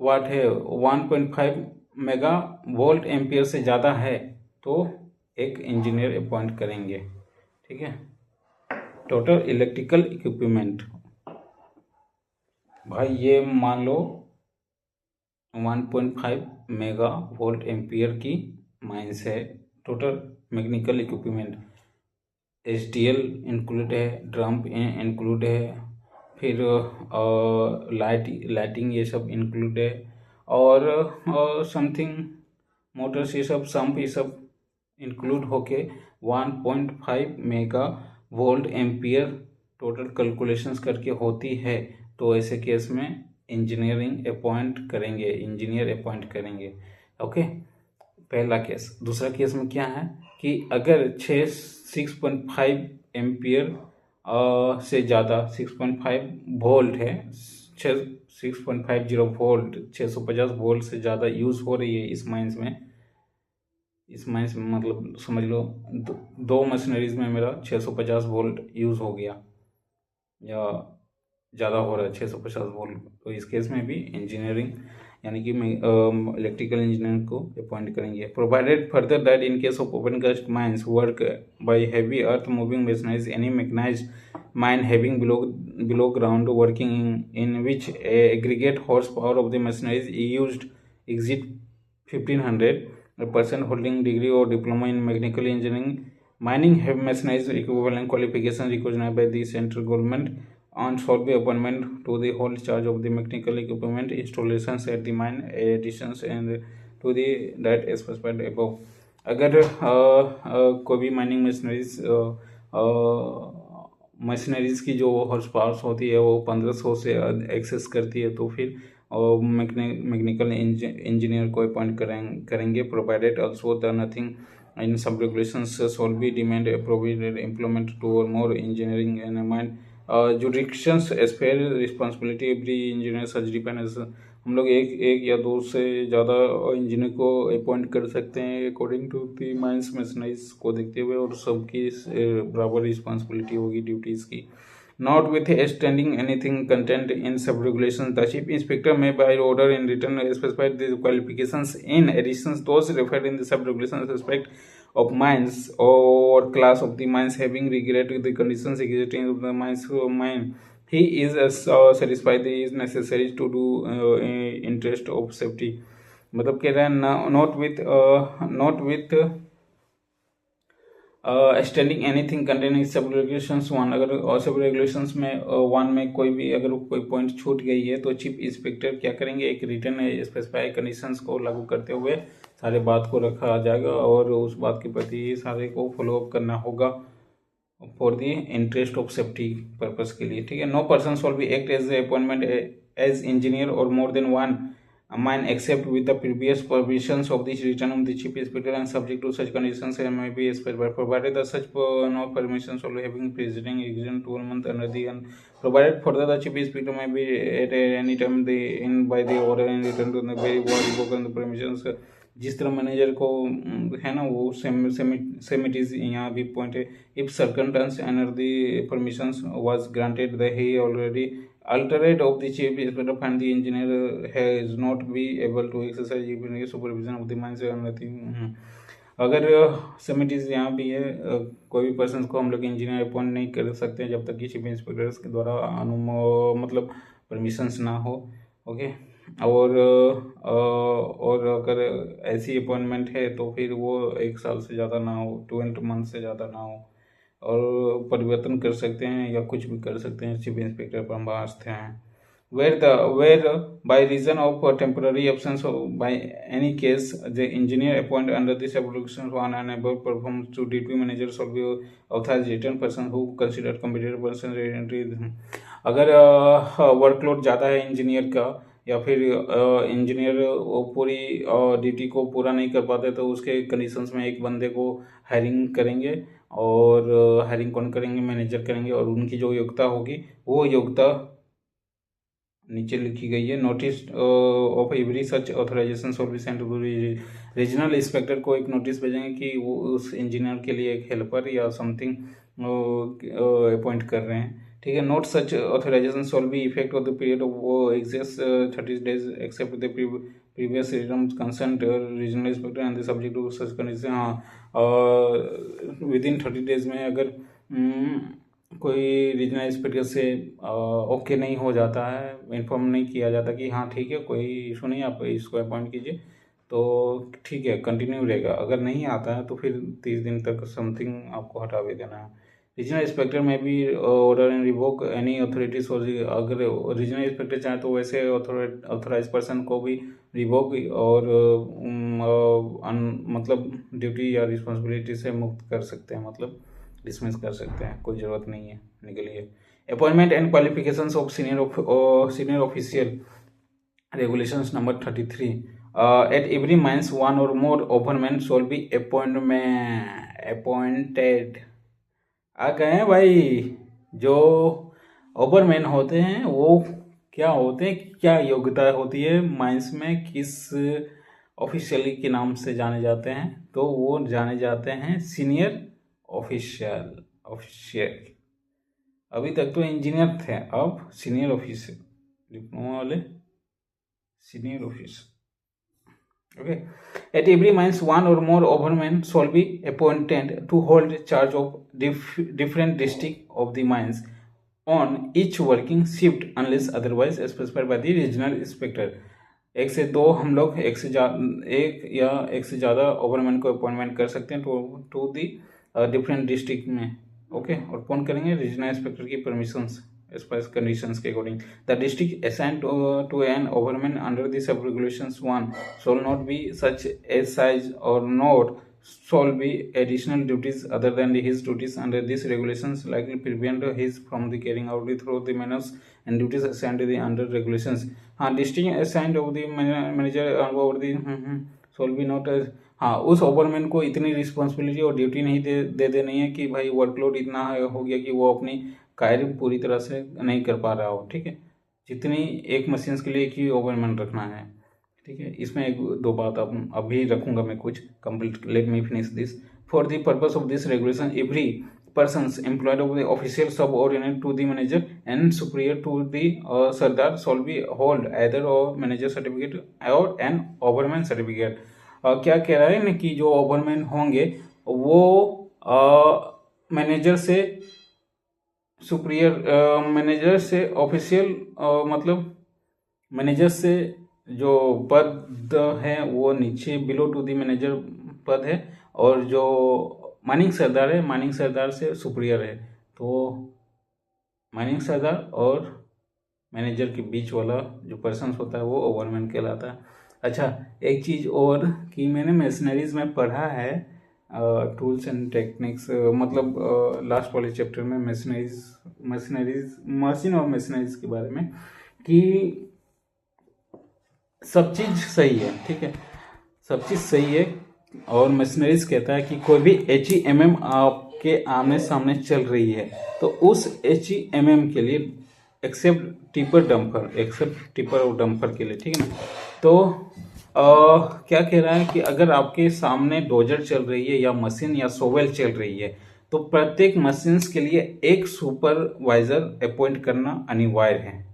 वाट है, 1.5 मेगा वोल्ट एम्पियर से ज़्यादा है तो एक इंजीनियर अपॉइंट करेंगे। ठीक है। टोटल इलेक्ट्रिकल इक्विपमेंट, भाई ये मान लो 1.5 मेगा वोल्ट एम्पियर की माइंस है। Total mechanical equipment HDL include है, ड्रम इंक्लूड है, फिर लाइटिंग ये सब इंक्लूड है, और समथिंग मोटर्स ये सब सम्प ये सब इंक्लूड होके 1.5 mega volt ampere total calculations करके होती है। तो ऐसे केस में इंजीनियर अपॉइंट करेंगे। ओके, पहला केस। दूसरा केस में क्या है कि अगर 6.5 एम्पियर से ज़्यादा 6.5 वोल्ट है, 6.50 वोल्ट 650 वोल्ट से ज़्यादा यूज़ हो रही है इस माइंस में मतलब समझ लो दो मशीनरीज में मेरा 650 वोल्ट यूज़ हो गया या ज़्यादा हो रहा है 650 वोल्ट, तो इस केस में भी इंजीनियरिंग यानी कि इलेक्ट्रिकल इंजीनियर को अपॉइंट करेंगे। Provided further that in case of open cast mines work by heavy earth moving machineries, any mechanised mine having below ground working in which aggregate horsepower of the machinery is used exceed 1500, a person holding degree or diploma in mechanical engineering, mining heavy machinery equivalent qualification recognized by the central government, on shall be appointment to the hold charge of the mechanical equipment installations at the mine, additions and to the that specified above। अगर कोई भी mining machineries की जो horse powers होती है वो 1500 से access करती है, तो फिर मैकेनिकल इंजीनियर को अपॉइंट करेंगे। Provided also the nothing in sub regulations shall be demand provided implement to और more engineering and mind jurisdictions as per responsibility every engineer such depends. हम लोग एक या दो से ज़्यादा इंजीनियर को अपॉइंट कर सकते हैं according to the mines machineries को देखते हुए, और सबकी बराबर रिस्पॉन्सिबिलिटी होगी ड्यूटीज़ की। Not withstanding anything contained in sub-regulations, the chief inspector may by order in written specify the qualifications in additions those referred in the sub-regulations respect of mines or class of the mines having regulated the conditions existing of the mine. He is satisfied is necessary to do interest of safety। मतलब कह रहा है not with standing anything containing सब regulations 1, अगर सब regulations में 1 में कोई भी अगर कोई पॉइंट छूट गई है तो चीफ इंस्पेक्टर क्या करेंगे, एक रिटर्न स्पेसिफाई कंडीशंस को लागू करते हुए सारे बात को रखा जाएगा और उस बात के प्रति सारे को फॉलो अप करना होगा for the interest of safety purpose के लिए। ठीक है। No person shall be act as appointment as engineer और more than one mine except with the previous permissions of the return of the chief inspector and subject to such conditions and may be specified, provided that such no permissions only having preceding exam 12 months under the and provided further the chief inspector may be at any time the in by the order and return to the very word revoke the permissions। जिस तरह manager को है ना वो same it is यहाँ भी point है। If circumstance and the permissions was granted the he already alterate of the chief inspector and the engineer has not be able to exercise even supervision of the mines and nothing। अगर समिटीज यहाँ भी है कोई भी person को हम लोग engineer appoint नहीं कर सकते जब तक कि चीफ इंस्पेक्टर्स के द्वारा मतलब परमिशंस ना हो। ओके। और अगर ऐसी अपॉइंटमेंट है तो फिर वो 1 साल से ज़्यादा ना हो, 20 मंथ से ज़्यादा ना हो, और परिवर्तन कर सकते हैं या कुछ भी कर सकते हैं चीफ इंस्पेक्टर ब्रह्मास्त्र हैं। where by reason of temporary absence by any case the engineer appointed under this regulation one unable perform to duty manager shall be authorized written person who considered competent person। अगर workload ज़्यादा है engineer का या फिर engineer वो पूरी duty को पूरा नहीं कर पाते तो उसके कंडीशंस में एक बंदे को हायरिंग करेंगे, और हायरिंग कौन करेंगे, मैनेजर करेंगे, और उनकी जो योग्यता होगी वो योग्यता नीचे लिखी गई है। Notice of every such authorisation shall be sent to regional inspector को एक नोटिस भेजेंगे कि वो उस इंजीनियर के लिए एक हेल्पर या समथिंग अपॉइंट कर रहे हैं। ठीक है। Note such authorisation shall be effect of the period of वो exist 30 days except the previous return concern regional inspector and the subject to such condition. हाँ, विदिन 30 days में अगर कोई रीजनल इंस्पेक्टर से ओके नहीं हो जाता है, इन्फॉर्म नहीं किया जाता कि हाँ ठीक है कोई इशू नहीं, आप इसको अपॉइंट कीजिए, तो ठीक है कंटिन्यू रहेगा। अगर नहीं आता है तो फिर 30 दिन तक समथिंग आपको हटा भी देना है। रीजनल इंस्पेक्टर में भी order and revoke any authorities. अगर रीजनल इंस्पेक्टर चाहे तो वैसे ऑथोराइज पर्सन को भी रिवोक और मतलब ड्यूटी या रिस्पॉन्सिबिलिटी से मुक्त कर सकते हैं, मतलब डिसमिस कर सकते हैं, कोई ज़रूरत नहीं है, निकलिए। Appointment and qualifications of senior official regulations number 33 at every mines one or more overmen shall be appointed। आ गए हैं भाई। जो ओवरमैन होते हैं वो क्या होते हैं, क्या योग्यता होती है माइंस में, किस ऑफिशियली के नाम से जाने जाते हैं, तो वो जाने जाते हैं सीनियर ऑफिशियल। अभी तक तो इंजीनियर थे, अब सीनियर ऑफिशियल, डिप्लोमा वाले senior officer. Okay. At every mines, one or more overmen shall be appointed to hold charge of different district of the mines on each working shift unless otherwise specified by the regional inspector। एक से दो हम लोग एक से ज़्यादा ओवरमैन को appointment कर सकते हैं टू दी डिफरेंट डिस्ट्रिक्ट में। ओके, और कौन करेंगे? रीजनल इंस्पेक्टर की परमिशंस स्पेस कंडीशंस के according. The district assigned to an overman under the sub regulations 1 shall not be such as size और not shall be additional duties other than his duties under these regulations likely prevent his from the carrying out through the manners and duties assigned to the under regulations। हाँ, district assigned of the manager over the shall be not as, हाँ, उस ओवरमैन को इतनी responsibility और duty नहीं दे देनी है कि भाई वर्कलोड इतना हो गया कि वो अपनी कार्य पूरी तरह से नहीं कर पा रहा हो। ठीक है, जितनी एक मशीन्स के लिए एक ही ओवरमैन रखना है। ठीक है, इसमें एक दो बात अभी रखूंगा मैं कुछ complete. Let me finish this. For the purpose of this regulation every persons employed of the official subordinate to the manager and superior to the sardar shall be hold either a manager certificate or an overman certificate। क्या कह रहा है ना कि जो ओवरमैन होंगे वो manager से सुपीरियर, मैनेजर से ऑफिशियल, मतलब मैनेजर से जो पद है वो नीचे बिलो टू दी मैनेजर पद है, और जो माइनिंग सरदार है माइनिंग सरदार से सुपीरियर है। तो माइनिंग सरदार और मैनेजर के बीच वाला जो पर्सन होता है वो ओवरमैन कहलाता है। अच्छा, एक चीज़ और कि मैंने मशीनरीज में पढ़ा है, टूल्स एंड टेक्निक्स, मतलब लास्ट वाले चैप्टर में मशीन और मशीनरीज के बारे में, कि सब चीज़ सही है। ठीक है, सब चीज़ सही है, और मशीनरीज कहता है कि कोई भी HEMM आपके आमने सामने चल रही है तो उस HEMM के लिए एक्सेप्ट टिपर और डंपर के लिए। ठीक है ना, तो क्या कह रहा है कि अगर आपके सामने डोजर चल रही है या मशीन या सोवेल चल रही है तो प्रत्येक मशीन्स के लिए एक सुपरवाइजर अपॉइंट करना अनिवार्य है।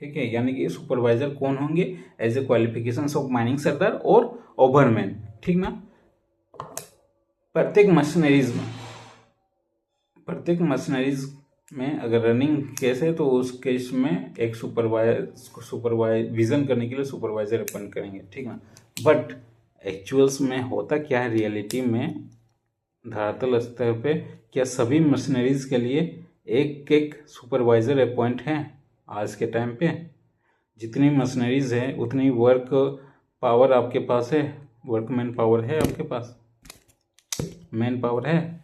ठीक है, यानी कि सुपरवाइजर कौन होंगे? As a qualifications of mining sardar और ओवरमैन। ठीक ना, प्रत्येक मशीनरीज में अगर रनिंग केस है तो उस केस में एक सुपरवाइजन करने के लिए सुपरवाइजर अपॉइंट करेंगे। ठीक ना, बट एक्चुअल्स में होता क्या है, रियलिटी में धरातल स्तर पे क्या सभी मशीनरीज के लिए एक एक सुपरवाइजर अपॉइंट हैं? आज के टाइम पे जितनी मशीनरीज है उतनी वर्क पावर आपके पास है, वर्कमैन पावर है आपके पास, मैन पावर है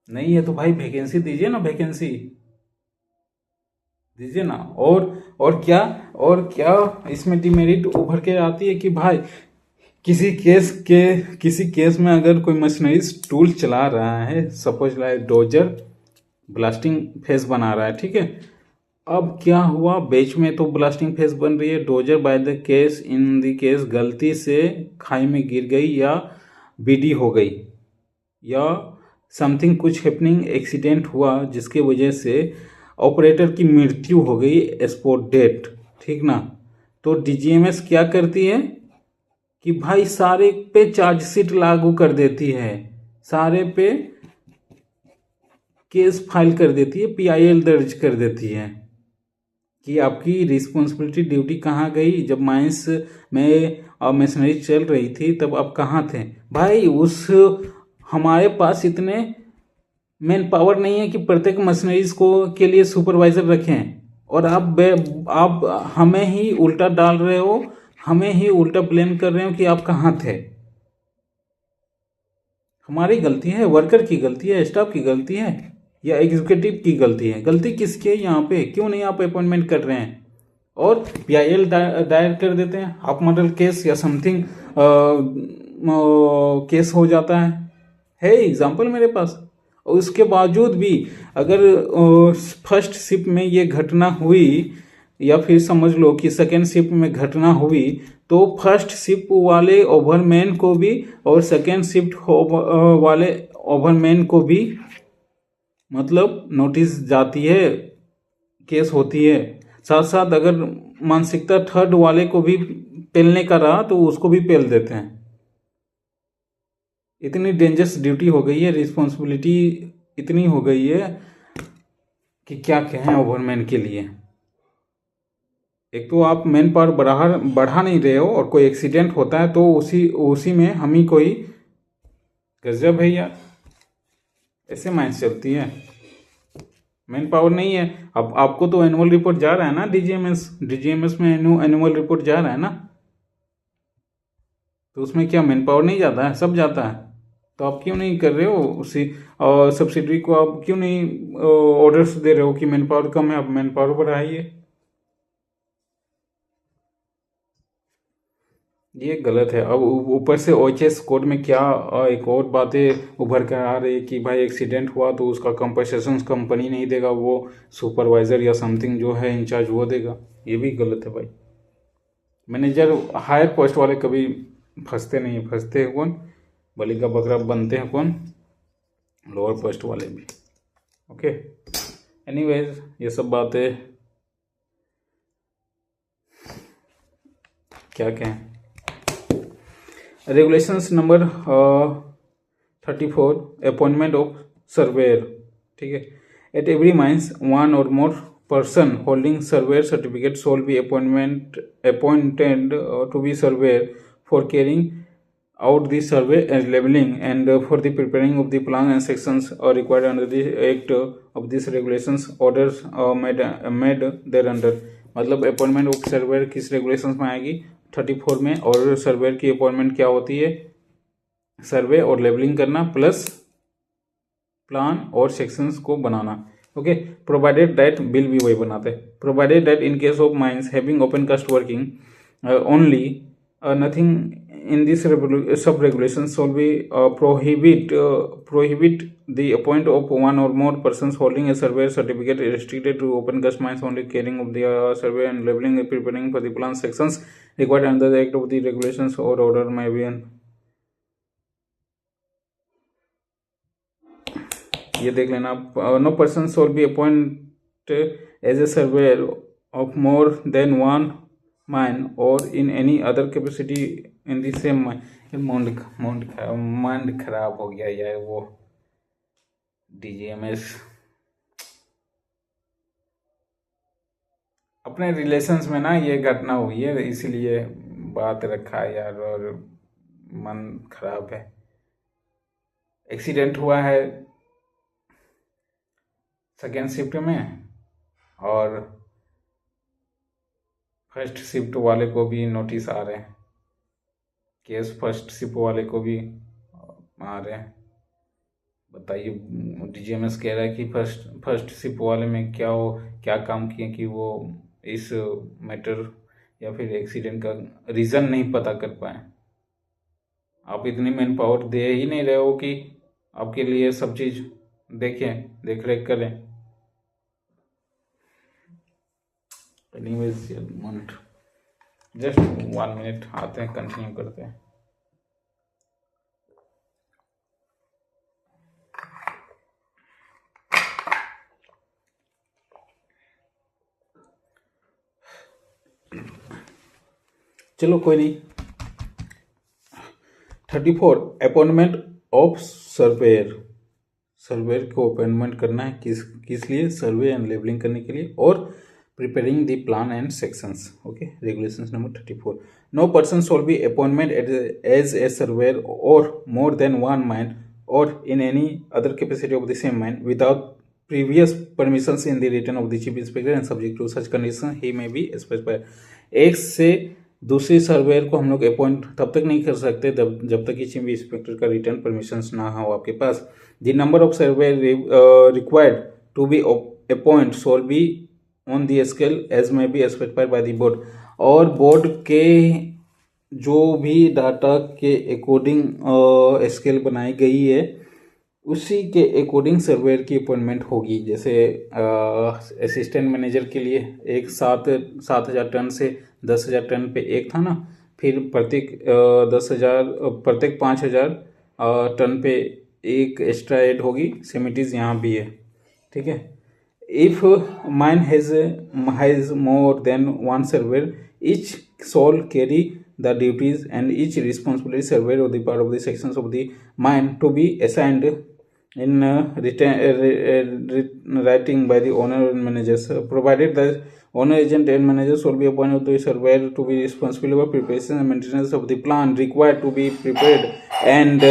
नहीं है? तो भाई वैकेंसी दीजिए ना, वैकेंसी दीजिए ना। और क्या इसमें डिमेरिट उभर के आती है कि भाई किसी केस में अगर कोई मशीनरीज टूल चला रहा है, suppose like dozer blasting face बना रहा है। ठीक है, अब क्या हुआ, बीच में तो ब्लास्टिंग फेस बन रही है, dozer by the case in the case गलती से खाई में गिर गई या बीडी हो गई या समथिंग कुछ हैपनिंग एक्सीडेंट हुआ जिसकी वजह से ऑपरेटर की मृत्यु हो गई, स्पॉट डेथ। ठीक ना, तो डीजीएमएस क्या करती है कि भाई सारे पे चार्जशीट लागू कर देती है, सारे पे केस फाइल कर देती है, PIL दर्ज कर देती है कि आपकी रिस्पॉन्सिबिलिटी ड्यूटी कहाँ गई। जब माइंस में मशीनरी चल रही थी तब आप कहाँ थे भाई? हमारे पास इतने मैन पावर नहीं है कि प्रत्येक मशीनरीज को के लिए सुपरवाइजर रखें, और आप हमें ही उल्टा डाल रहे हो, हमें ही उल्टा ब्लेम कर रहे हो कि आप कहाँ थे। हमारी गलती है, वर्कर की गलती है, स्टाफ की गलती है, या एग्जीक्यूटिव की गलती है? गलती किसकी है यहाँ पे? क्यों नहीं आप अपॉइंटमेंट कर रहे हैं और PIL दायर कर देते हैं? आप मॉडल केस या समथिंग केस हो जाता है एग्जाम्पल मेरे पास। और उसके बावजूद भी अगर फर्स्ट शिफ्ट में ये घटना हुई, या फिर समझ लो कि सेकेंड शिफ्ट में घटना हुई, तो फर्स्ट शिफ्ट वाले ओवरमैन को भी और सेकेंड शिफ्ट वाले ओवरमैन को भी मतलब नोटिस जाती है, केस होती है। साथ साथ अगर मानसिकता थर्ड वाले को भी पेलने का रहा तो उसको भी पेल देते हैं। इतनी डेंजरस ड्यूटी हो गई है, रिस्पॉन्सिबिलिटी इतनी हो गई है कि क्या कहें ओवरमैन के लिए। एक तो आप मैन पावर बढ़ा नहीं रहे हो, और कोई एक्सीडेंट होता है तो उसी में हम ही कोई गजब है यार। ऐसे माइंड चलती है। मैन पावर नहीं है। अब आपको तो एनुअल रिपोर्ट जा रहा है ना, डीजीएमएस में एनुअल रिपोर्ट जा रहा है ना, तो उसमें क्या मैन पावर नहीं जाता है? सब जाता है। तो आप क्यों नहीं कर रहे हो उसी सब्सिडरी को? आप क्यों नहीं ऑर्डर्स दे रहे हो कि मैन पावर कम है, आप मैन पावर बढ़ाइए? ये गलत है। अब ऊपर से OHS कोड में क्या एक और बातें उभर कर आ रही कि भाई एक्सीडेंट हुआ तो उसका कंपनसेशन कंपनी नहीं देगा, वो सुपरवाइजर या समथिंग जो है इंचार्ज वो देगा। ये भी गलत है भाई। मैनेजर हायर पोस्ट वाले कभी फंसते नहीं, फंसते हैं कौन? बलि का बकरा बनते हैं कौन? लोअर पोस्ट वाले भी। ओके, एनीवेज ये सब बातें क्या कहें। Regulations number 34, appointment of surveyor. ठीक है, एट एवरी माइंस वन और मोर person holding surveyor certificate shall be appointed to be surveyor for carrying out the survey and labeling and for the preparing of the plan and sections required under the act of these regulations orders made thereunder। मतलब appointment of surveyor किस regulations में आएगी? 34 में। और surveyor की appointment क्या होती है? सर्वे और लेबलिंग करना प्लस प्लान और सेक्शंस को बनाना। ओके, प्रोवाइडेड दैट बिल भी वही बनाते हैं। Provided that in case of mines having open cast working only nothing in this sub regulations shall be prohibit the appoint of one or more persons holding a surveyor certificate restricted to open cast mines only carrying of the survey and labeling and preparing for the plan sections required under the act of the regulations or order may be ये देख लेना। No person shall be appoint as a surveyor of more than one mine और in any other capacity in the same mind. Mind खराब हो गया यार। वो DGMS अपने रिलेशंस में ना ये घटना हुई है, इसीलिए बात रखा यार, और मन खराब है। एक्सीडेंट हुआ है सेकेंड शिफ्ट में, और फर्स्ट शिफ्ट वाले को भी नोटिस आ रहे हैं, केस फर्स्ट शिफ्ट वाले को भी आ रहे हैं। बताइए, DGMS कह रहा है कि फर्स्ट शिफ्ट वाले में क्या काम किए कि वो इस मैटर या फिर एक्सीडेंट का रीज़न नहीं पता कर पाए। आप इतनी मैन पावर दे ही नहीं रहे हो कि आपके लिए सब चीज़ देख रेख करें। एनीवेज जस्ट 1 मिनट, आते हैं, कंटिन्यू करते हैं। चलो कोई नहीं। 34 अपॉइंटमेंट ऑफ सर्वेयर। सर्वेयर को अपॉइंटमेंट करना है किस लिए? सर्वे एंड लेबलिंग करने के लिए और preparing the plan and sections. Okay, regulations number 34। No person shall be appointment as a surveyor और more than one man or in any other capacity of the same mine without previous permissions in the written of the chief inspector and subject to such condition he may be specified। एक से दूसरे surveyor को हम लोग appoint तब तक नहीं कर सकते जब तक कि चीफ इंस्पेक्टर का रिटर्न परमिशंस ना हो आपके पास। The number of surveyor required to be appoint shall be on the scale as may be specified by the board. और बोर्ड के जो भी डाटा के अकॉर्डिंग स्केल बनाई गई है उसी के अकॉर्डिंग सर्वेयर की अपॉइंटमेंट होगी। जैसे असिस्टेंट मैनेजर के लिए एक 7,000 टन से 10,000 टन पे एक था ना, फिर प्रत्येक 5,000 टन पे एक एक्स्ट्रा ऐड होगी। सेम इट इज़ यहाँ भी है, ठीक है। If mine has more than one surveyor each shall carry the duties and each responsibility surveyor of the part of the sections of the mine to be assigned in writing by the owner and managers, provided the owner, agent and manager shall be appointed to the surveyor to be responsible for preparation and maintenance of the plan required to be prepared and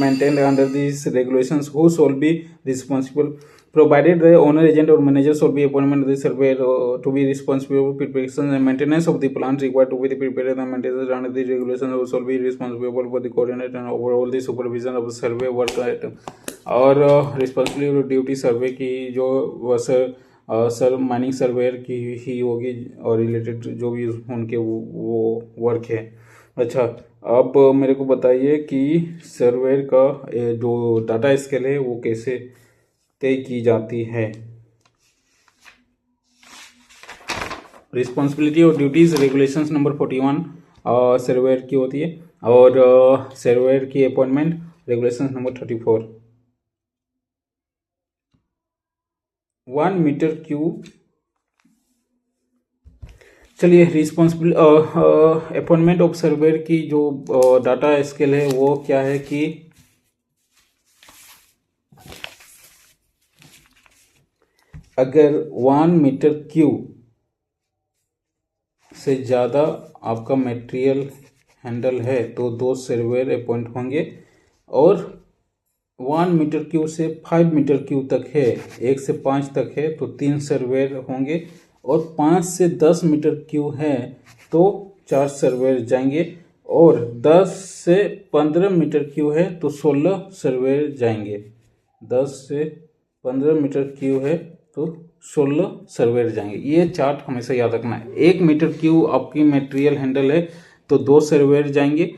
maintained under these regulations, who shall be responsible, provided the owner, agent or manager shall be appointed to the surveyor to be responsible for preparation and maintenance of the plans required to be prepared and maintained under the regulations, who shall be responsible for the coordination and overall the supervision of the survey work item। और responsibility duty सर्वे की जो sir mining surveyor की ही होगी और related जो भी उनके वो वर्क है। अच्छा, अब मेरे को बताइए कि सर्वेयर का जो डाटा स्केल है वो कैसे तय की जाती है। रिस्पॉन्सिबिलिटी और ड्यूटीज रेगुलेशंस नंबर 41 सर्वेयर की होती है और सर्वेयर की appointment regulations number 34। 1 metre cube. चलिए, रिस्पॉन्सिबिल अपॉइंटमेंट ऑफ सर्वेयर की जो डाटा स्केल है वो क्या है कि अगर 1 मीटर क्यूब से ज़्यादा आपका मटेरियल हैंडल है तो 2 सर्वेयर अपॉइंट होंगे, और 1 मीटर क्यूब से 5 मीटर क्यूब तक है, 1 से 5 तक है तो 3 सर्वेयर होंगे, और 5 से 10 मीटर क्यूब है तो 4 सर्वेयर जाएंगे, और 10 से 15 मीटर क्यूब है तो 16 सर्वेयर जाएंगे। 10 से 15 मीटर क्यूब है तो 16 सर्वेयर जाएंगे। ये चार्ट हमेशा याद रखना है। 1 मीटर क्यूब आपकी मटेरियल हैंडल है तो 2 सर्वेयर जाएंगे,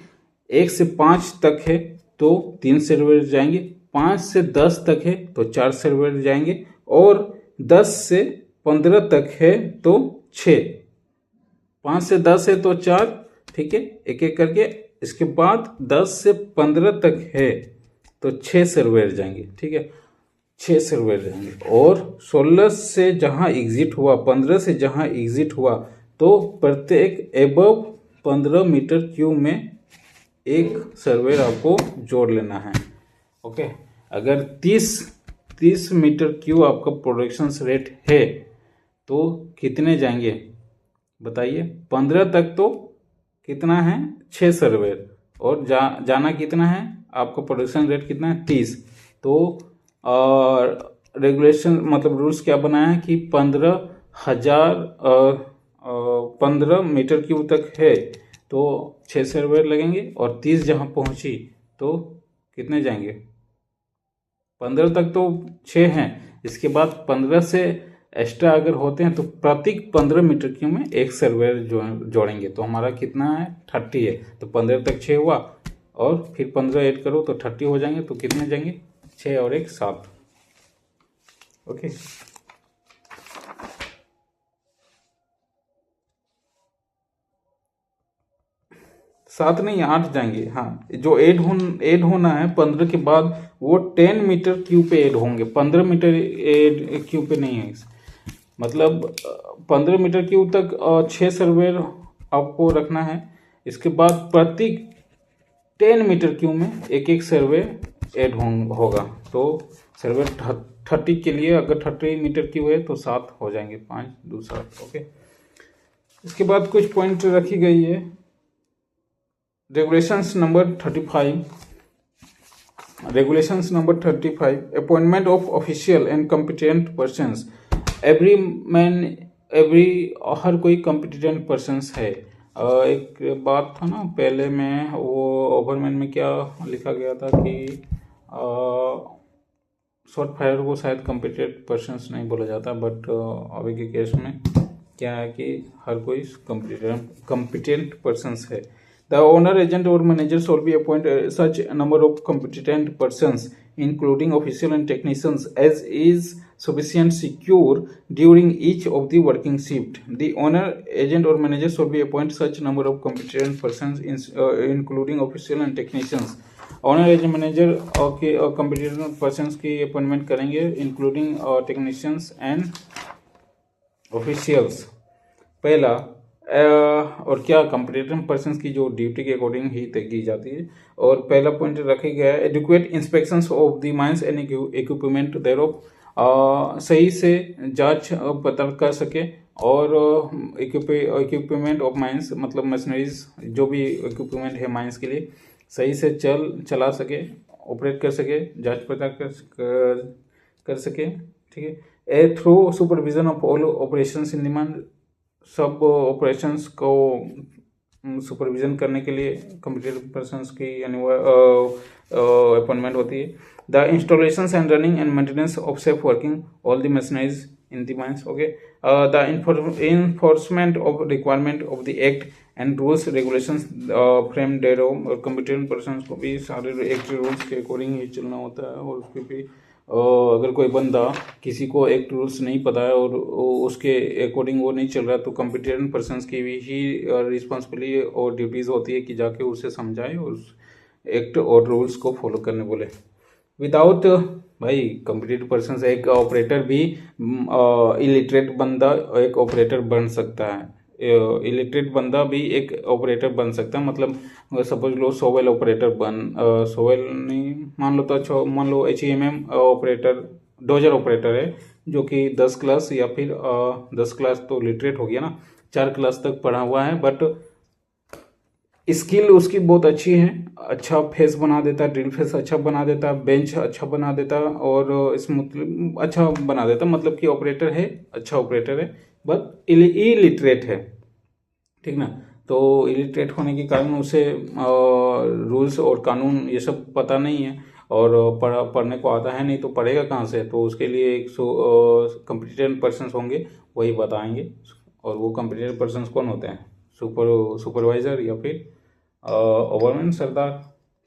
1 से 5 तक है तो 3 सर्वेयर जाएंगे, 5 से 10 तक है तो 4 सर्वेयर जाएंगे, और 10 से 15 तक है तो 6। 5 से 10 है तो 4, ठीक है, एक एक करके। इसके बाद 10 से 15 तक है तो 6 सर्वेयर जाएंगे, ठीक है, 6 सर्वेयर जाएंगे। और 16 से जहां एग्जिट हुआ, 15 से जहां एग्जिट हुआ तो प्रत्येक एबव 15 मीटर क्यूब में एक सर्वेयर आपको जोड़ लेना है। ओके, अगर 30 मीटर क्यूब आपका प्रोडक्शन रेट है तो कितने जाएंगे बताइए। 15 तक तो कितना है 6 सर्वेयर, और जाना कितना है आपका प्रोडक्शन रेट कितना है 30। तो रेगुलेशन मतलब रूल्स क्या बनाया है कि 15 मीटर क्यूब तक है तो 6 सर्वेयर लगेंगे, और 30 जहां पहुंची तो कितने जाएंगे 15 तक तो 6 हैं, इसके बाद 15 से एक्स्ट्रा अगर होते हैं तो प्रत्येक 15 मीटर क्यूब में एक सर्वेयर जोड़ेंगे। तो हमारा कितना है 30 है, तो 15 तक 6 हुआ, और फिर 15 ऐड करो तो 30 हो जाएंगे। तो कितने जाएंगे 6 और 1 7। ओके, 7 नहीं 8 जाएंगे। हाँ, जो ऐड होना है 15 के बाद वो 10 मीटर क्यूब पे ऐड होंगे, 15 मीटर क्यूब पे नहीं है। मतलब 15 मीटर क्यूब तक 6 सर्वेयर आपको रखना है। इसके बाद प्रत्येक 10 मीटर क्यूब में एक सर्वेयर ऐड होगा। तो सर्वेयर 30 के लिए अगर 30 मीटर क्यूब है तो 7 हो जाएंगे, 5 2 7। ओके, इसके बाद कुछ पॉइंट रखी गई है। Regulations number 35 Regulations number 35, appointment of official and competent persons. every man every हर कोई competent persons है। एक बात था ना पहले में, वो ओवरमैन में क्या लिखा गया था कि शॉर्ट फायर को शायद competent persons नहीं बोला जाता, बट अभी के केस में क्या है कि हर कोई competent persons है। The owner, agent or manager shall be appointed such a number of competent persons, including official and technicians, as is sufficient secure during each of the working shift. The owner, agent or manager shall be appointed such number of competent persons, including official and technicians. Owner, agent, manager के competent persons की appointment करेंगे, including technicians and officials. पहला और क्या competent person की जो duty के according ही तय की जाती है। और पहला पॉइंट रखा गया है educate inspections of the mines and equipment thereof, सही से जांच पता कर सके और इक्विपमेंट ऑफ माइंस मतलब मशीनरीज जो भी इक्विपमेंट है माइंस के लिए सही से चला सके, ऑपरेट कर सके, जांच पता कर सके। ठीक है। Through supervision of all operations in the mine, सब ऑपरेशंस को सुपरविजन करने के लिए कॉम्पिटेंट पर्सन्स की अपॉइंटमेंट होती है। The installations and running and maintenance of safe working all the machineries in the mines. Okay. The enforcement of requirement of the act and rules regulations frame thereof, और competent persons को भी सारे act rules के according ही चलना होता है। और उसके भी अगर कोई बंदा किसी को एक्ट रूल्स नहीं पता है और उसके अकॉर्डिंग वो नहीं चल रहा, तो कॉम्पिटेंट पर्सन्स की भी ही रिस्पॉन्सिबिलिटी और ड्यूटीज़ होती है कि जाके उसे समझाए और उस एक्ट और रूल्स को फॉलो करने बोले। विदाउट भाई कॉम्पिटेंट पर्सन्स, एक ऑपरेटर भी इलिटरेट बंदा एक ऑपरेटर बन सकता है, इलिटरेट बंदा भी एक ऑपरेटर बन सकता है। मतलब सपोज लो सोवेल ऑपरेटर सोवेल नहीं मान लो, तो मान लो HEMM ऑपरेटर डोजर ऑपरेटर है जो कि 10 क्लास या फिर 10 क्लास तो लिटरेट हो गया ना, 4 क्लास तक पढ़ा हुआ है, बट स्किल उसकी बहुत अच्छी है। अच्छा फेस बना देता है, ड्रिल फेस अच्छा बना देता है, बेंच अच्छा बना देता है और स्मूथ अच्छा बना देता है। मतलब कि ऑपरेटर है, अच्छा ऑपरेटर है, बट इलिटरेट है। ठीक ना। तो इलिटरेट होने के कारण उसे रूल्स और कानून ये सब पता नहीं है और पढ़ने को आता है नहीं, तो पढ़ेगा कहाँ से। तो उसके लिए एक कॉम्पिटेंट पर्सन्स होंगे, वही बताएंगे। और वो कॉम्पिटेंट पर्सन्स कौन होते हैं? सुपरवाइजर या फिर ओवरमैन, सरदार।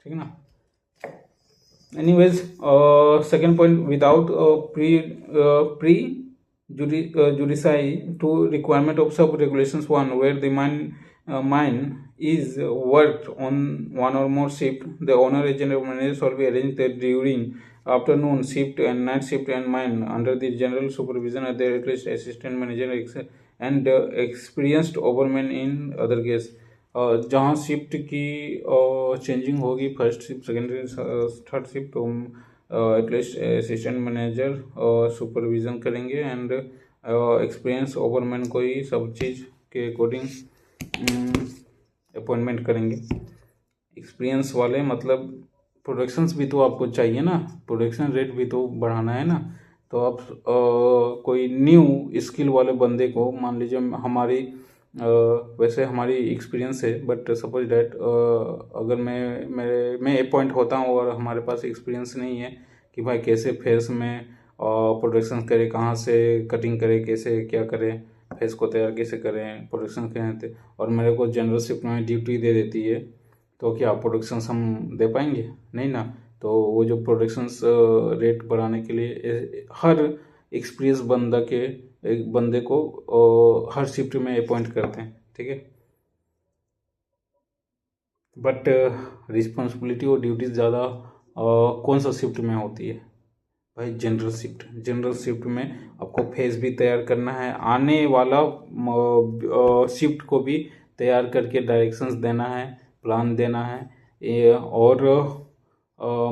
ठीक है ना। Anyways, second point, without pre judiciary to requirement of sub regulations 1 where the mine is worked on one or more shift, the owner, agent or manager shall be arranged that during afternoon shift and night shift and mine under the general supervision of the assistant manager and experienced overman in other case। जहाँ shift की changing होगी, first shift, second shift, third shift, तो at least assistant manager supervision करेंगे and experience ओवरमैन को ही सब चीज़ के according appointment करेंगे। Experience वाले मतलब प्रोडक्शंस भी तो आपको चाहिए ना, प्रोडक्शन रेट भी तो बढ़ाना है ना। तो आप कोई न्यू स्किल वाले बंदे को, मान लीजिए हमारी वैसे हमारी एक्सपीरियंस है, बट सपोज डैट अगर मैं अपॉइंट होता हूँ और हमारे पास एक्सपीरियंस नहीं है कि भाई कैसे फेस में प्रोडक्शन करे, कहाँ से कटिंग करे, कैसे क्या करें, फेस को तैयार कैसे करें, प्रोडक्शन कैसे, और मेरे को जनरल शिफ्ट में ड्यूटी दे देती है, तो क्या प्रोडक्शन हम दे पाएंगे? नहीं ना। तो वो जो प्रोडक्शन रेट बढ़ाने के लिए हर एक्सपीरियंस एक बंदे को हर शिफ्ट में अपॉइंट करते हैं। ठीक है। बट रिस्पॉन्सिबिलिटी और ड्यूटीज ज़्यादा कौन सा शिफ्ट में होती है भाई? General shift. जनरल शिफ्ट में आपको फेस भी तैयार करना है, आने वाला शिफ्ट को भी तैयार करके डायरेक्शंस देना है, प्लान देना है। और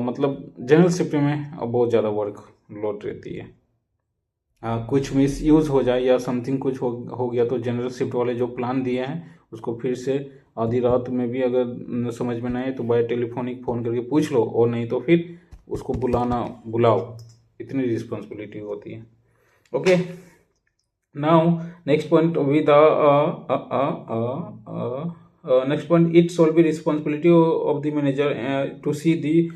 मतलब जनरल शिफ्ट में बहुत ज़्यादा वर्क लोड रहती है। कुछ मिस यूज़ हो जाए या समथिंग कुछ हो गया, तो जनरल शिफ्ट वाले जो प्लान दिए हैं उसको फिर से आधी रात में भी अगर समझ में ना आए तो बाय टेलीफोनिक फ़ोन करके पूछ लो, और नहीं तो फिर उसको बुलाओ, इतनी रिस्पॉन्सिबिलिटी होती है। Okay, now next point with next point, it shall be responsibility of the manager to see the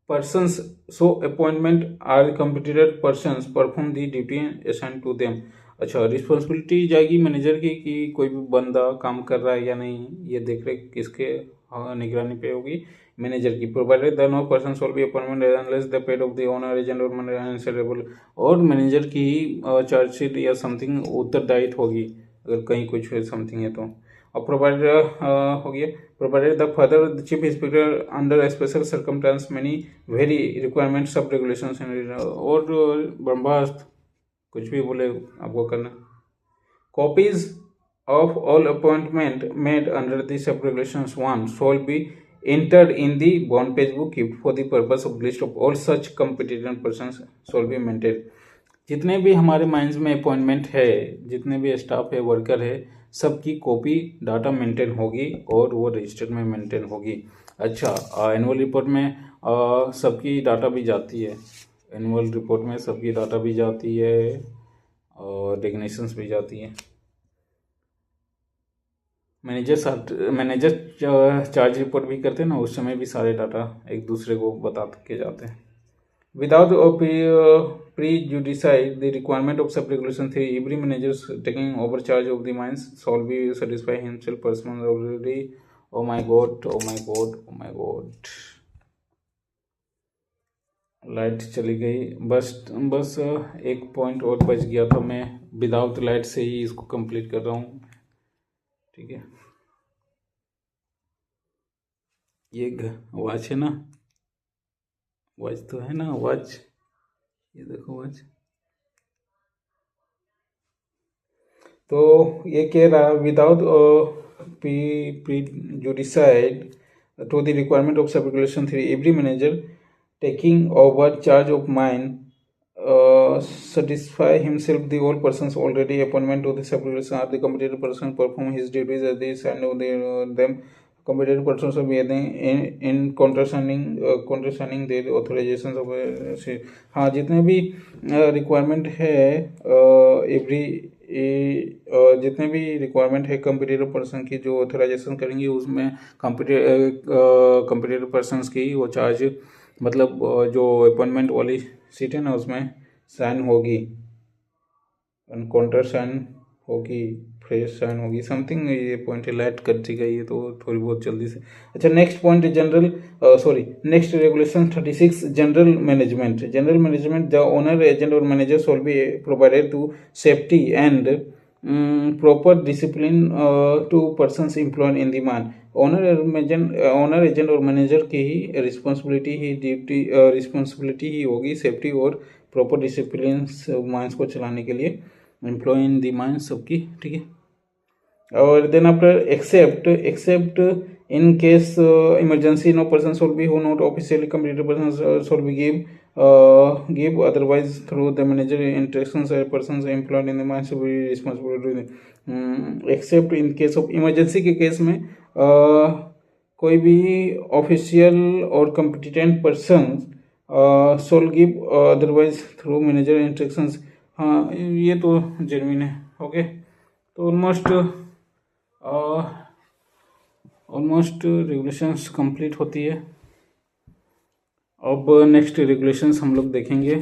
persons so appointment are competent persons perform the duty assigned to them। अच्छा, रिस्पॉन्सिबिलिटी जाएगी manager की कि कोई भी बंदा काम कर रहा है या नहीं, ये देख रेख किसके निगरानी पे होगी, मैनेजर की। Provided the no person shall be appointment unless the paid of the owner agent और मैनेजर आंसरेबल। और मैनेजर की चार्जशीट या समथिंग उत्तरदायित्व होगी अगर कहीं कुछ समथिंग है तो। और प्रोवाइडेड हो गया, provided the further the chief inspector under special circumstance many very requirement सब रेगुलेशंस और ब्रह्मास्त्र कुछ भी बोले आपको करना। Copies of all appointment made under the sub regulations 1 shall be entered in the bond page book kept for the purpose of list of all such competent persons shall be maintained। जितने भी हमारे mines में appointment है, जितने भी staff है, worker है, सबकी कॉपी डाटा मेंटेन होगी और वो रजिस्टर में मेंटेन होगी। अच्छा, एनुअल रिपोर्ट में सबकी डाटा भी जाती है, एनुअल रिपोर्ट में सबकी डाटा भी जाती है और डेफिनेशंस भी जाती है। मैनेजर चार्ज रिपोर्ट भी करते हैं ना, उस समय भी सारे डाटा एक दूसरे को बता के जाते हैं। Without prejudice the requirement of sub regulation 3 every manager taking over charge of the mines shall be satisfy himself personally already। oh my god, oh my god, oh my god, light चली गई। बस एक point और बच गया था, मैं without light से ही इसको कंप्लीट कर रहा हूँ। ठीक है, ये वॉच है ना, वॉच तो है ना, वॉच, ये देखो वॉच। तो ये कह रहा without prejudice to the requirement of sub regulation 3 every manager taking over charge of mine satisfy himself the all persons already appointment to the sub regulation are the competent person perform his duties as they sign of them competent persons will be in contrasigning their authorizations of हाँ, जितने भी requirement है every जितने भी requirement है competitive person की जो authorisation करेंगे, उसमें कंपटीटिव पर्सनस की वो चार्ज, मतलब जो अपॉइंटमेंट वाली सीट है ना, उसमें साइन होगी, काउंटर साइन होगी, फ्रेश साइन होगी, समथिंग। ये पॉइंट लाइट कर दी गई है तो थोड़ी बहुत जल्दी से। अच्छा, next point next regulation 36 general management the owner agent और manager shall be provided to safety and proper discipline to persons employed in the mine. Owner agent और मैनेजर की ही रिस्पॉन्सिबिलिटी ही होगी सेफ्टी और प्रॉपर डिसिप्लिन माइंस को चलाने के लिए, एम्प्लॉय इन द माइंस सबकी। ठीक है, और then after except in case emergency no person shall be who not officially completed person shall be give otherwise through the manager interactions persons employed in the mines will be responsible except in case of emergency के case में कोई भी official और competent person shawl give otherwise through manager instructions. हाँ, ये तो genuine है। Okay, तो ऑलमोस्ट रेगुलेशंस कंप्लीट होती है। अब नेक्स्ट रेगुलेशंस हम लोग देखेंगे।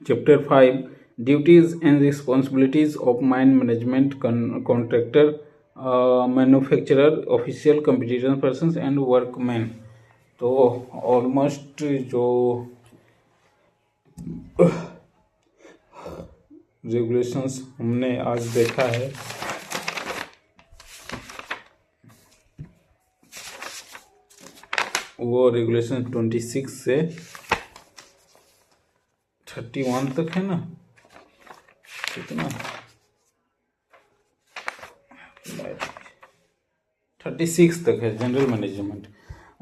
Chapter 5 duties and responsibilities of mine management contractor manufacturer official competition persons and workman. तो ऑलमोस्ट जो रेगुलेशंस हमने आज देखा है वो रेगुलेशन 26 से 31 तक है ना, कितना 36 तक है जनरल मैनेजमेंट।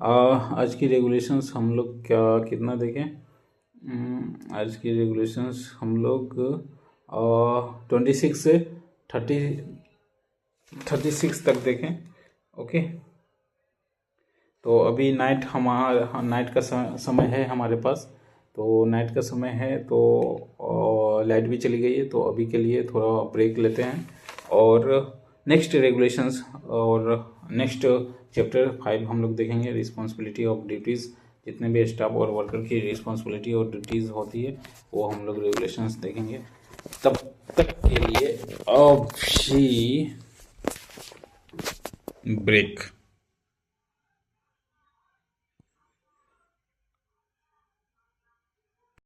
आज की रेगुलेशंस हम लोग कितना देखें? आज की रेगुलेशंस हम लोग 26 से 36 तक देखें। ओके, तो अभी नाइट का समय है हमारे पास। तो नाइट का समय है तो लाइट भी चली गई है, तो अभी के लिए थोड़ा ब्रेक लेते हैं और नेक्स्ट रेगुलेशंस और नेक्स्ट चैप्टर 5 हम लोग देखेंगे, रिस्पॉन्सिबिलिटी ऑफ ड्यूटीज़। जितने भी स्टाफ और वर्कर की रिस्पॉन्सिबिलिटी और ड्यूटीज़ होती है वो हम लोग रेगुलेशंस देखेंगे। तब तक के लिए अभी ब्रेक।